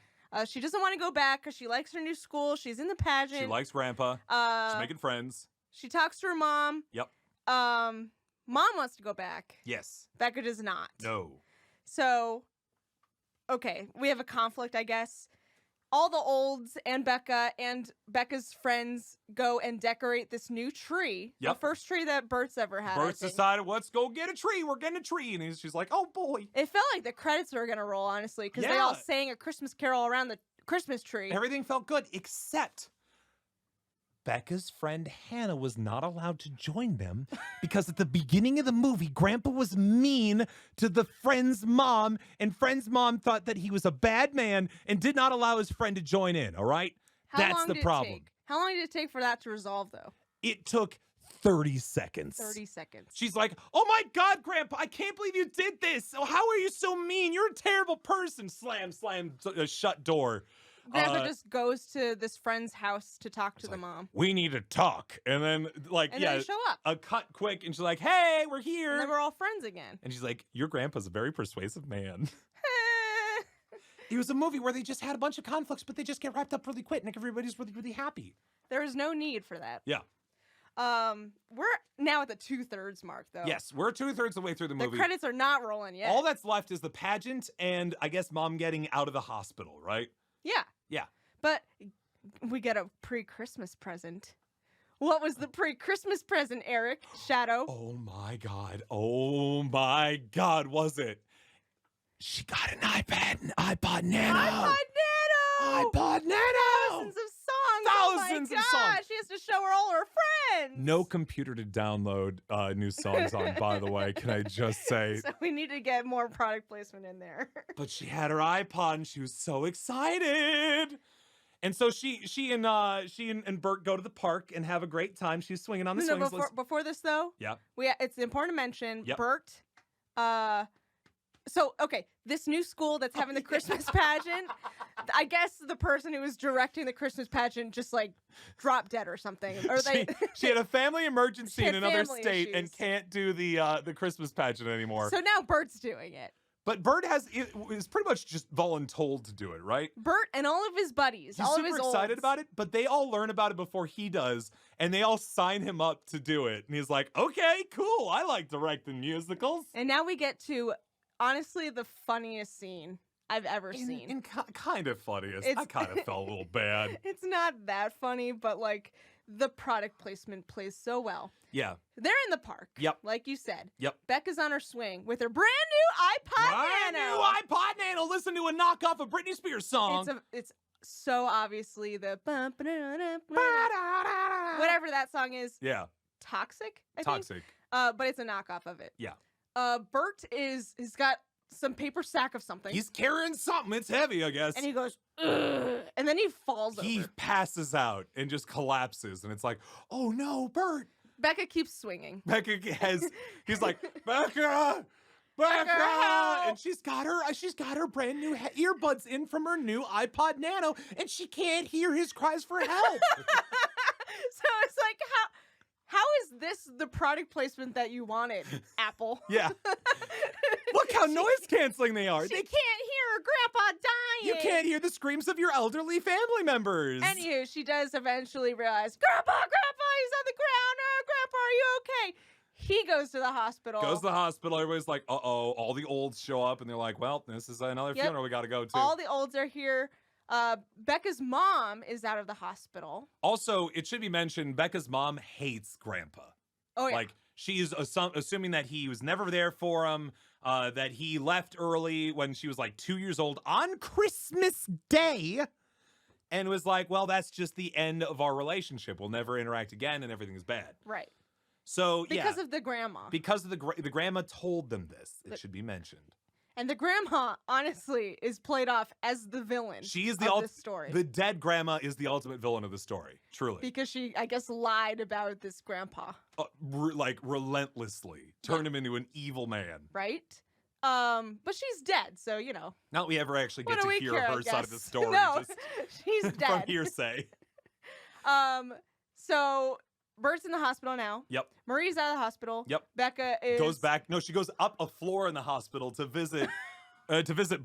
She doesn't want to go back because she likes her new school. She's in the pageant. She likes Grandpa. She's making friends. She talks to her mom. Yep. Mom wants to go back. Yes. Becca does not. No. So, okay, we have a conflict, I guess. All the olds and Becca's friends go and decorate this new tree. Yep. The first tree that Bert's ever had. Bert's decided, let's go get a tree. We're getting a tree. And she's like, oh, boy. It felt like the credits were going to roll, honestly, because they all sang a Christmas carol around the Christmas tree. Everything felt good, except Becca's friend Hannah was not allowed to join them because at the beginning of the movie, Grandpa was mean to the friend's mom, and friend's mom thought that he was a bad man and did not allow his friend to join in, all right? That's the problem. How long did it take for that to resolve, though? It took 30 seconds. 30 seconds. She's like, oh my God, Grandpa, I can't believe you did this. Oh, how are you so mean? You're a terrible person. Slam, shut door. Grandpa just goes to this friend's house to talk to the mom. We need to talk. And then, then they show up. A cut quick, and she's like, hey, we're here. And then we're all friends again. And she's like, your grandpa's a very persuasive man. It was a movie where they just had a bunch of conflicts, but they just get wrapped up really quick, and everybody's really, really happy. There was no need for that. Yeah. We're now at the 2/3 mark, though. Yes, we're 2/3 of the way through the movie. The credits are not rolling yet. All that's left is the pageant and, I guess, mom getting out of the hospital, right? Yeah. Yeah. But we get a pre-Christmas present. What was the pre-Christmas present, Eric? Shadow? Oh my God. Oh my God, was it? She got an iPad, an iPod Nano. iPod Nano! Thousands of songs! Thousands oh my of God. songs! She has to show her all her friends! No computer to download new songs on, by the way, can I just say. So we need to get more product placement in there. But she had her iPod and she was so excited. And so she and Bert go to the park and have a great time. She's swinging on the swings. Before this, though, yeah, it's important to mention, yep. Bert, so, okay, this new school that's having the Christmas pageant, I guess the person who was directing the Christmas pageant just, like, dropped dead or something. Or she had a family emergency in another family state issues. and can't do the Christmas pageant anymore. So now Bert's doing it. But Bert is pretty much just voluntold to do it, right? Bert and all of his buddies, He's super excited about it, but they all learn about it before he does, and they all sign him up to do it. And he's like, okay, cool, I like directing musicals. And now we get to, honestly, the funniest scene I've ever seen. And kind of funniest. I It's- kind of felt a little bad. It's not that funny, but like the product placement plays so well. Yeah. They're in the park. Yep. Like you said. Yep. Becca's on her swing with her brand new iPod Brand Nano. new iPod Nano. Listen to a knockoff of Britney Spears song. It's so obviously the whatever that song is. Yeah. Toxic, I think. Toxic. But it's a knockoff of it. Yeah. Bert he's got some paper sack of something. He's carrying something. It's heavy, I guess. and he goes, ugh, and then he falls He over. passes out and just collapses. And it's like, oh no, Bert. Becca keeps swinging. Becca he's like, Becca, help. and she's got her brand new earbuds in from her new iPod Nano, and she can't hear his cries for help. So it's like, how is this the product placement that you wanted, Apple? Yeah. Look how noise canceling they are. She can't hear her grandpa dying. You can't hear the screams of your elderly family members. Anywho, she does eventually realize, Grandpa, he's on the ground. Oh, Grandpa, are you okay? He goes to the hospital. Goes to the hospital. Everybody's like, uh-oh. All the olds show up, and they're like, well, this is another Yep. funeral we got to go to. All the olds are here. Becca's mom is out of the hospital. Also, it should be mentioned, Becca's mom hates Grandpa. Oh, yeah. Like, she's assuming that he was never there for him, that he left early when she was like 2 years old on Christmas Day, and was like, well, that's just the end of our relationship. We'll never interact again, and everything is bad. Right. So, Because of the grandma. Because of the grandma told them this. It should be mentioned. And the grandma, honestly, is played off as the villain. She is of this story. The dead grandma is the ultimate villain of the story. Truly. Because she, I guess, lied about this grandpa. Like relentlessly turned him into an evil man. Right? But she's dead, so you know. Not we ever actually What get do to we hear care, I her side of the guess? story. No, Just she's from dead. hearsay. So Bert's in the hospital now. Yep. Marie's out of the hospital. Yep. Becca is Goes back. No, she goes up a floor in the hospital to visit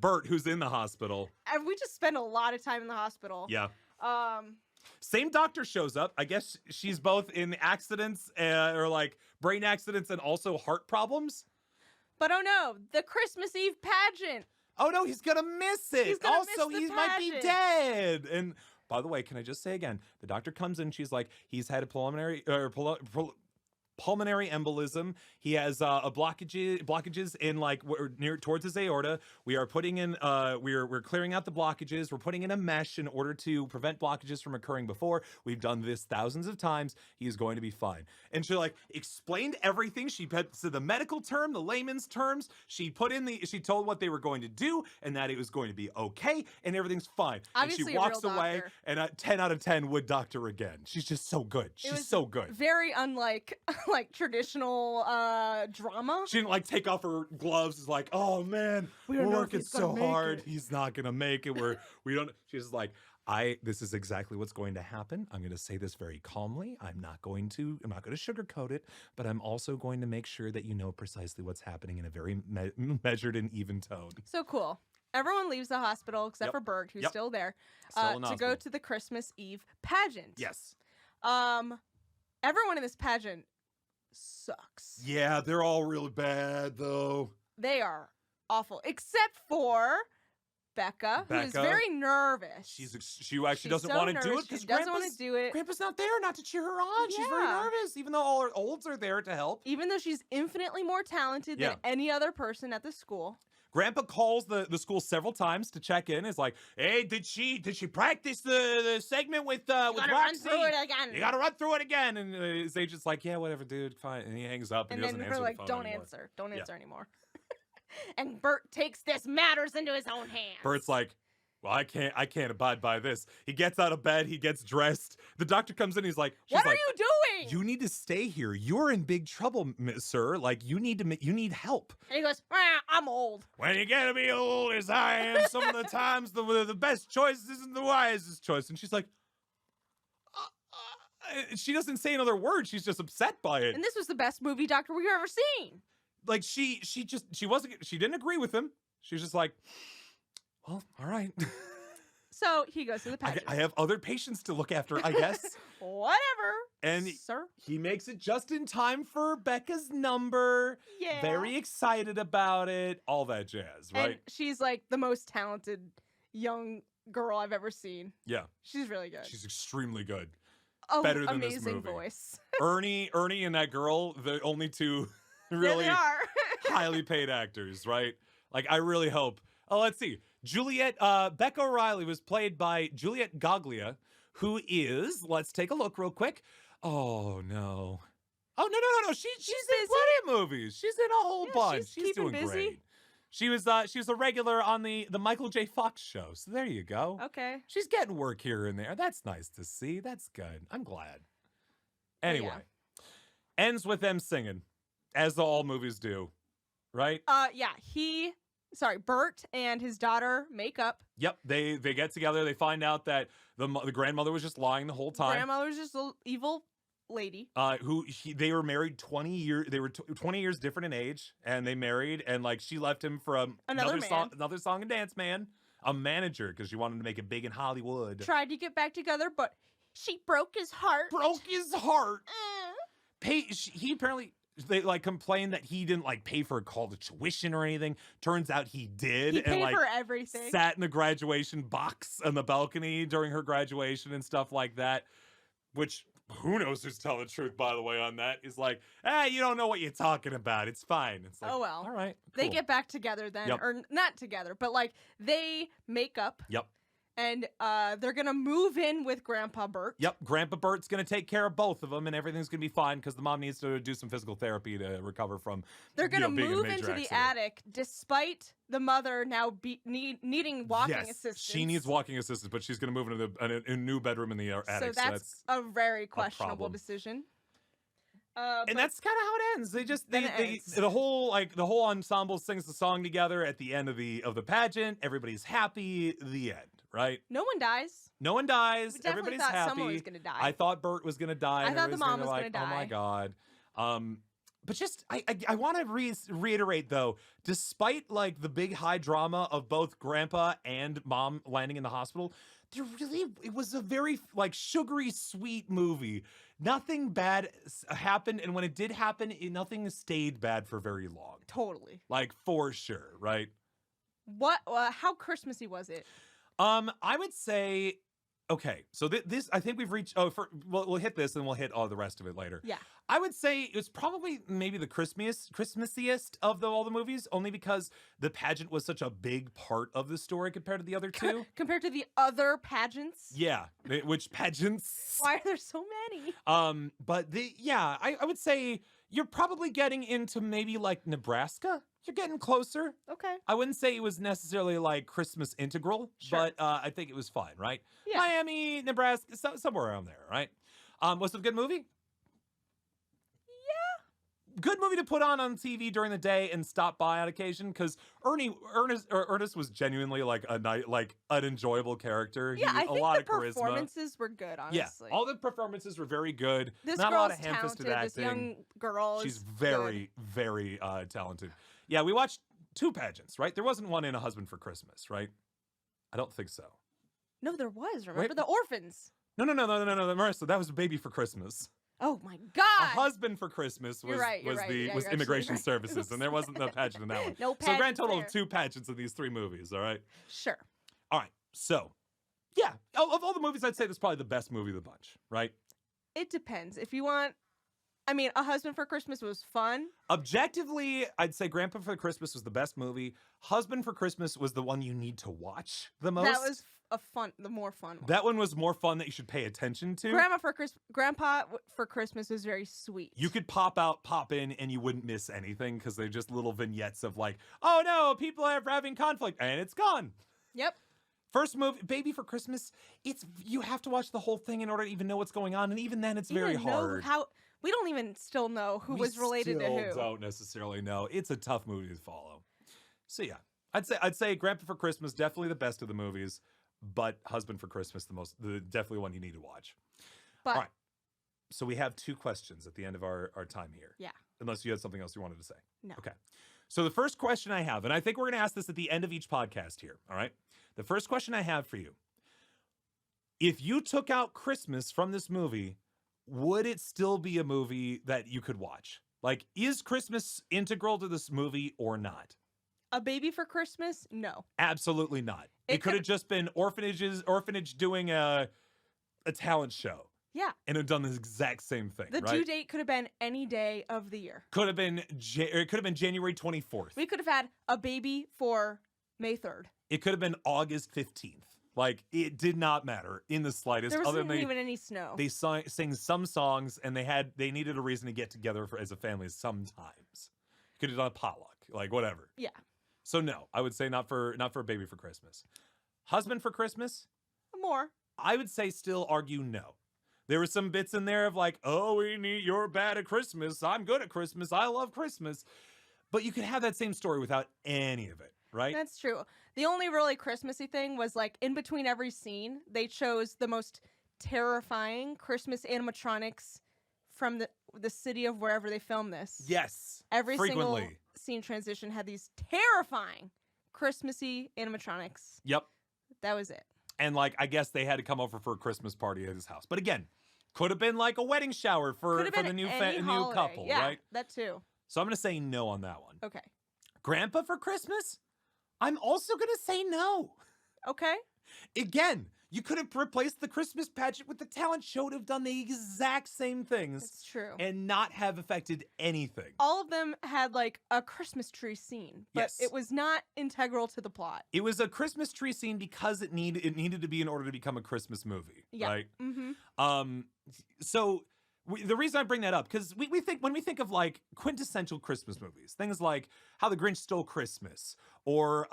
Bert, who's in the hospital. And we just spend a lot of time in the hospital. Yeah. Um, Same doctor shows up. I guess she's both in accidents or like brain accidents and also heart problems. but oh no, the Christmas Eve pageant. Oh no, he's gonna miss it. He's gonna Also, miss the he might be pageant. dead. And by the way, can I just say again, the doctor comes in, she's like, he's had a pulmonary embolism. He has blockages in like near towards his aorta. We are putting in we're clearing out the blockages. We're putting in a mesh in order to prevent blockages from occurring before. We've done this thousands of times. He is going to be fine. And she like explained everything. She said the medical term, the layman's terms. She told what they were going to do and that it was going to be okay and everything's fine. Obviously and she a walks real away doctor. and 10 out of 10 would doctor again. She's just so good. It was She's so good. Very unlike like traditional drama. She didn't like take off her gloves. It's like, oh man, We we're don't know if working he's gonna so make hard. it." He's not gonna make it. We don't. She's just like, this is exactly what's going to happen. I'm gonna say this very calmly. I'm not going to sugarcoat it, but I'm also going to make sure that you know precisely what's happening in a very measured and even tone. So cool. Everyone leaves the hospital except Yep. for Bert, who's Yep. still there, Still in the to go hospital. to the Christmas Eve pageant. Yes. Everyone in this pageant sucks. Yeah, they're all really bad though. They are awful, except for Becca, who is Becca. very nervous. She actually She's doesn't so want to do nervous. it because She doesn't want to do it, Grandpa's not there, not to cheer her on. She's very Yeah. nervous, even though all her olds are there to help. even though she's infinitely more talented Yeah. than any other person at the school. Grandpa calls the school several times to check in. Is like, hey, did she practice the segment with Gotta Roxy? run through it again. You gotta run through it again. And his agent's like, yeah, whatever, dude, fine. And he hangs up and, And he then doesn't her answer like, the phone don't anymore. answer anymore. And Bert takes this matters into his own hands. Bert's like, well, I can't abide by this. He gets out of bed, he gets dressed. The doctor comes in, she's what like, are you doing? you need to stay here. You're in big trouble, sir. Like, you need help. And he goes, I'm old. When you get to be old as I am, some of the times the best choice isn't the wisest choice. And she's like, she doesn't say another word. She's just upset by it. And this was the best movie doctor we've ever seen. Like she didn't agree with him. She was just like, well, all right. So he goes to the pageant. I have other patients to look after, I guess. Whatever. And sir. he makes it just in time for Becca's number. Yeah. Very excited about it. All that jazz, right? And she's like the most talented young girl I've ever seen. Yeah. She's really good. She's extremely good. Oh, better than this amazing movie. voice. Ernie and that girl, the only two There really they are. highly paid actors, right? Like, I really hope. Oh, let's see. Becca O'Reilly was played by Juliet Goglia, who is, let's take a look real quick. Oh, no. Oh, no. She's in plenty of movies. She's in a whole bunch. She's doing busy. great. She was a regular on the Michael J. Fox show. So there you go. Okay. She's getting work here and there. That's nice to see. That's good. I'm glad. Anyway, ends with them singing, as all movies do, right? Yeah. Bert and his daughter make up. Yep. They get together. They find out that the grandmother was just lying the whole time. Grandmother was just an evil lady. They were married 20 years. They were 20 years different in age, and they married. And like she left him for another song and dance man, a manager, because she wanted to make it big in Hollywood. Tried to get back together, but she broke his heart. He apparently. They like complained that he didn't like pay for a college tuition or anything. Turns out he did. He paid and, for everything. Sat in the graduation box on the balcony during her graduation and stuff like that. Which, who knows who's telling the truth, by the way, on that. Is like, you don't know what you're talking about. It's fine. It's like, oh well. All right. Cool. They Cool. get back together then, Yep. or not together, but like they make up. Yep. And they're gonna move in with Grandpa Bert. Yep. Grandpa Bert's gonna take care of both of them, and everything's gonna be fine because the mom needs to do some physical therapy to recover from. They're gonna being in a move major into the accident. attic, despite the mother now needing walking assistance. She needs walking assistance, but she's gonna move into a new bedroom in the attic. So that's a very questionable problem. decision. And that's kind of how it ends. The whole ensemble sings the song together at the end of the pageant. Everybody's happy. The end, right? No one dies. No one dies. We definitely Everybody's thought happy. someone was gonna die. I thought Bert was gonna die. I and thought the everybody's mom was like, gonna die. Oh my god. But just I want to reiterate though, despite like the big high drama of both Grandpa and Mom landing in the hospital, it was a very like sugary sweet movie. Nothing bad happened, and when it did happen, nothing stayed bad for very long. Totally. Like for sure, right? What? How Christmassy was it? I would say, okay. So this, I think we've reached. We'll hit this, and we'll hit all the rest of it later. Yeah. I would say it was probably maybe the Christmassiest of all the movies, only because the pageant was such a big part of the story compared to the other two. Compared to the other pageants? Yeah, which pageants? Why are there so many? But I would say you're probably getting into maybe like Nebraska. You're getting closer. Okay. I wouldn't say it was necessarily like Christmas integral, Sure. but I think it was fine, right? Yeah. Miami, Nebraska, somewhere around there, right? Was it a good movie? Good movie to put on TV during the day and stop by on occasion, because Ernest was genuinely like an enjoyable character. Yeah, I think a lot the of charisma. performances were good, honestly. Yeah, all the performances were very good. This Not a girl's lot of ham-fisted talented. acting. This young girl She's is very, very talented. Yeah, we watched 2 pageants, right? There wasn't one in A Husband for Christmas, right? I don't think so. good. No, there was. Remember Wait. the orphans? No, Marissa, that was Baby for Christmas. Oh my A God! Husband for Christmas was You're right. Yeah, you're actually Immigration right. Services, and there wasn't no pageant in that one. No So pageants grand total there. of 2 pageants in these 3 movies. All right. Sure. All right. So, yeah, of all the movies, I'd say that's probably the best movie of the bunch, right? It depends. If you want, I mean, A Husband for Christmas was fun. Objectively, I'd say Grandpa for Christmas was the best movie. Husband for Christmas was the one you need to watch the most. That was the more fun one. That one was more fun that you should pay attention to. Grandpa for Christmas was very sweet. You could pop in, and you wouldn't miss anything because they're just little vignettes of like, oh no, people are having conflict, and it's gone. Yep. First movie, Baby for Christmas, you have to watch the whole thing in order to even know what's going on, and even then it's very hard. We don't even still know who was related to who. We don't necessarily know. It's a tough movie to follow. So yeah, I'd say Grandpa for Christmas, definitely the best of the movies, but Husband for Christmas, definitely one you need to watch. But all right. So we have 2 questions at the end of our time here. Yeah. Unless you had something else you wanted to say. No. Okay. So the first question I have, and I think we're going to ask this at the end of each podcast here, all right? The first question I have for you. If you took out Christmas from this movie, would it still be a movie that you could watch? Like, is Christmas integral to this movie or not? A Baby for Christmas? No. Absolutely not. It It could have just been orphanage doing a talent show. Yeah. And have done the exact same thing. The right? due date could have been any day of the year. Could have been it could have been January 24th. We could have had A Baby for May 3rd. It could have been August 15th. Like, it did not matter in the slightest. There other wasn't than even any snow. They sing some songs, and they needed a reason to get together as a family sometimes. Could have done a potluck, like whatever. Yeah. So no, I would say not for A Baby for Christmas. Husband for Christmas? More. I would say still argue no. There were some bits in there of like, oh, you're bad at Christmas. I'm good at Christmas. I love Christmas. But you could have that same story without any of it, right? That's true. The only really Christmassy thing was like in between every scene, they chose the most terrifying Christmas animatronics from the city of wherever they filmed this. Yes. Every frequently. single scene transition had these terrifying Christmassy animatronics. Yep. That was it. And like, I guess they had to come over for a Christmas party at his house. But again, could have been like a wedding shower for the new couple, yeah, right? That too. So I'm going to say no on that one. Okay. Grandpa for Christmas? I'm also going to say no. Okay. Again, you could have replaced the Christmas pageant with the talent show to have done the exact same things. That's true. And not have affected anything. All of them had like a Christmas tree scene, but Yes. it was not integral to the plot. It was a Christmas tree scene because it needed to be in order to become a Christmas movie, Yeah. right? Mm-hmm. So the reason I bring that up, because we think when we think of like quintessential Christmas movies, things like How the Grinch Stole Christmas, or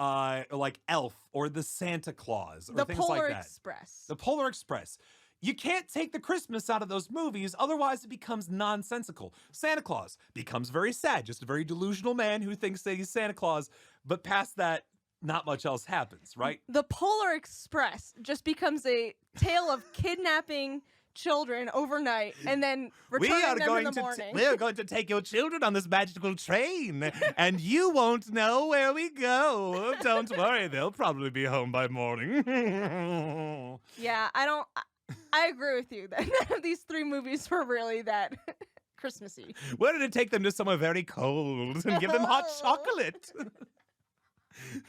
like Elf, or The Santa Claus, or The things Polar like that. Express. The Polar Express. You can't take the Christmas out of those movies, otherwise it becomes nonsensical. Santa Claus becomes very sad, just a very delusional man who thinks that he's Santa Claus, but past that, not much else happens, right? The Polar Express just becomes a tale of kidnapping children overnight and then returning them in the morning. We are going to take your children on this magical train, and you won't know where we go. Don't worry, they'll probably be home by morning. Yeah, I agree with you that none of these three movies were really that Christmassy. We're going to take them to somewhere very cold and give them hot chocolate.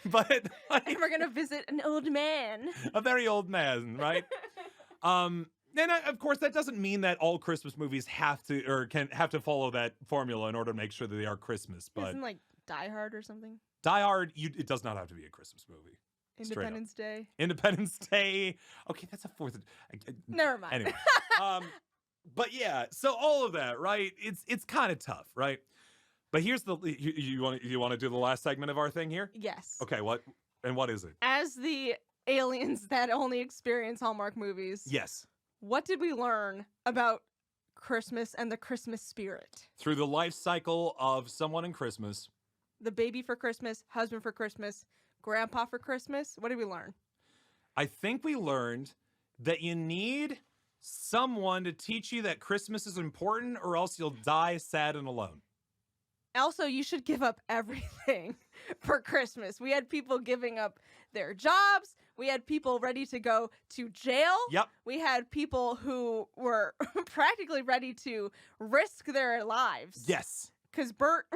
But And we're gonna visit an old man. a very old man, right? And of course, that doesn't mean that all Christmas movies have to follow that formula in order to make sure that they are Christmas. But Isn't like Die Hard or something? Die Hard, it does not have to be a Christmas movie. Straight up. Independence Day. Independence Day. Okay, that's a fourth. Never mind. Anyway, but yeah, so all of that, right? It's kind of tough, right? But here's you want to do the last segment of our thing here? Yes. Okay, what is it? As the aliens that only experience Hallmark movies, Yes. what did we learn about Christmas and the Christmas spirit? Through the life cycle of someone in Christmas, The baby for Christmas, husband for Christmas, grandpa for Christmas. What did we learn? I think we learned that you need someone to teach you that Christmas is important, or else you'll die sad and alone. Also, you should give up everything for Christmas. We had people giving up their jobs. We had people ready to go to jail. Yep. We had people who were practically ready to risk their lives. Yes. Because Bert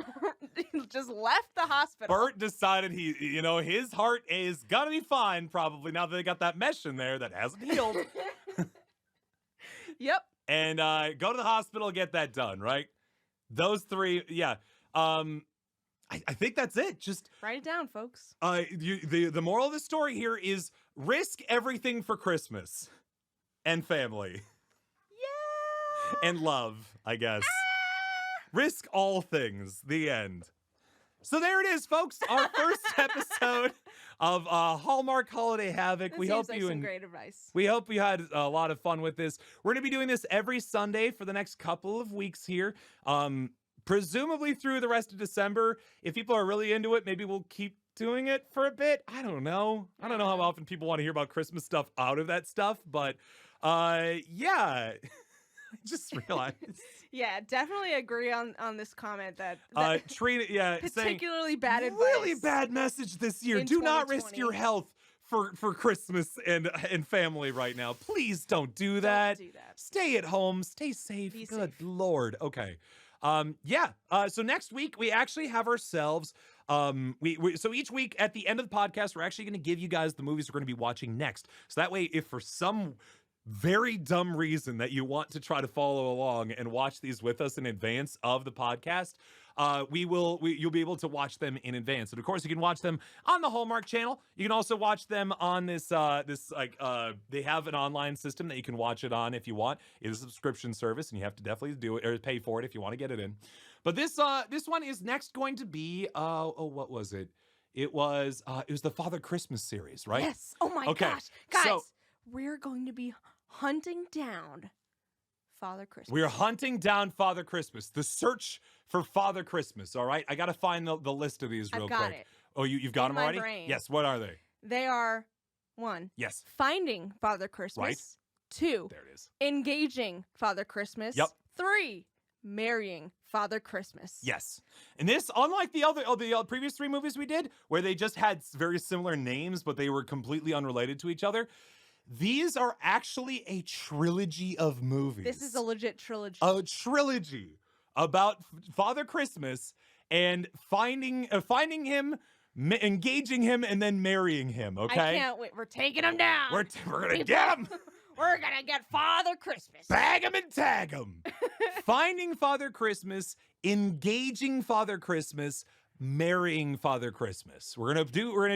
just left the hospital. Bert decided his heart is gonna be fine probably now that they got that mesh in there that hasn't healed. Yep. And go to the hospital, get that done, right? Those three, yeah. I think that's it. Just Write it down, folks. the moral of the story here is risk everything for Christmas and family. Yeah. And love, I guess. Risk all things. The end. So there it is, folks. Our first episode of Hallmark Holiday Havoc. That we seems hope like you some great advice. We hope you had a lot of fun with this. We're going to be doing this every Sunday for the next couple of weeks here. Presumably through the rest of December. If people are really into it, maybe we'll keep doing it for a bit. I don't know. I don't know how often people want to hear about Christmas stuff out of that stuff, but yeah. I just realized. Yeah, definitely agree on this comment that Trina, yeah, particularly bad advice. Really bad message this year. in Do not risk 2020. your health for Christmas and family right now. Please don't do that. Don't do that. Stay at home. Stay safe. Be Good safe. Lord. Okay. Yeah. So next week we actually have ourselves. So each week at the end of the podcast, we're actually going to give you guys the movies we're going to be watching next. So that way, if for some very dumb reason that you want to try to follow along and watch these with us in advance of the podcast, you'll be able to watch them in advance. And of course, you can watch them on the Hallmark channel. You can also watch them on they have an online system that you can watch it on if you want. It is a subscription service, and you have to definitely do it or pay for it if you want to get it in. But this one is next going to be what was it? It was the Father Christmas series, right? Yes. Oh my Okay, gosh, guys, so- we're going to be hunting down Father Christmas. We are hunting down Father Christmas. The search for Father Christmas. All right, I got to find the list of these real I've got quick. it. Oh, you've got In them my already? brain. Yes. What are they? They are 1. Yes. Finding Father Christmas. Right. 2. There it is. Engaging Father Christmas. Yep. 3. Marrying Father Christmas. Yes. And this, unlike the previous 3 movies we did, where they just had very similar names, but they were completely unrelated to each other, these are actually a trilogy of movies. This is a legit trilogy. A trilogy about Father Christmas and finding him, engaging him, and then marrying him. Okay. I can't wait. We're taking him down. We're gonna get him. We're gonna get Father Christmas. Bag him and tag him. Finding Father Christmas, engaging Father Christmas, marrying Father Christmas. We're gonna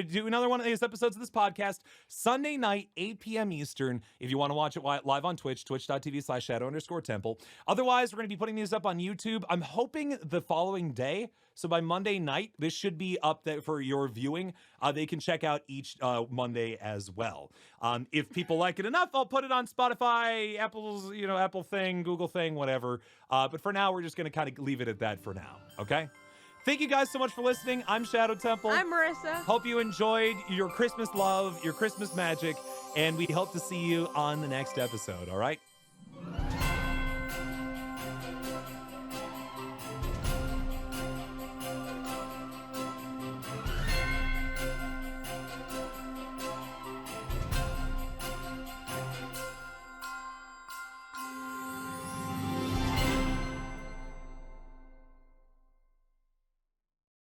do another one of these episodes of this podcast Sunday night, 8 p.m. Eastern. If you want to watch it live on Twitch, twitch.tv/shadow_temple. Otherwise, we're gonna be putting these up on YouTube. I'm hoping the following day. So by Monday night, this should be up there for your viewing. They can check out each Monday as well. If people like it enough, I'll put it on Spotify, Apple thing, Google thing, whatever. But for now, we're just gonna kind of leave it at that for now. Okay. Thank you guys so much for listening. I'm Shadow Temple. I'm Marissa. Hope you enjoyed your Christmas love, your Christmas magic, and we hope to see you on the next episode, all right?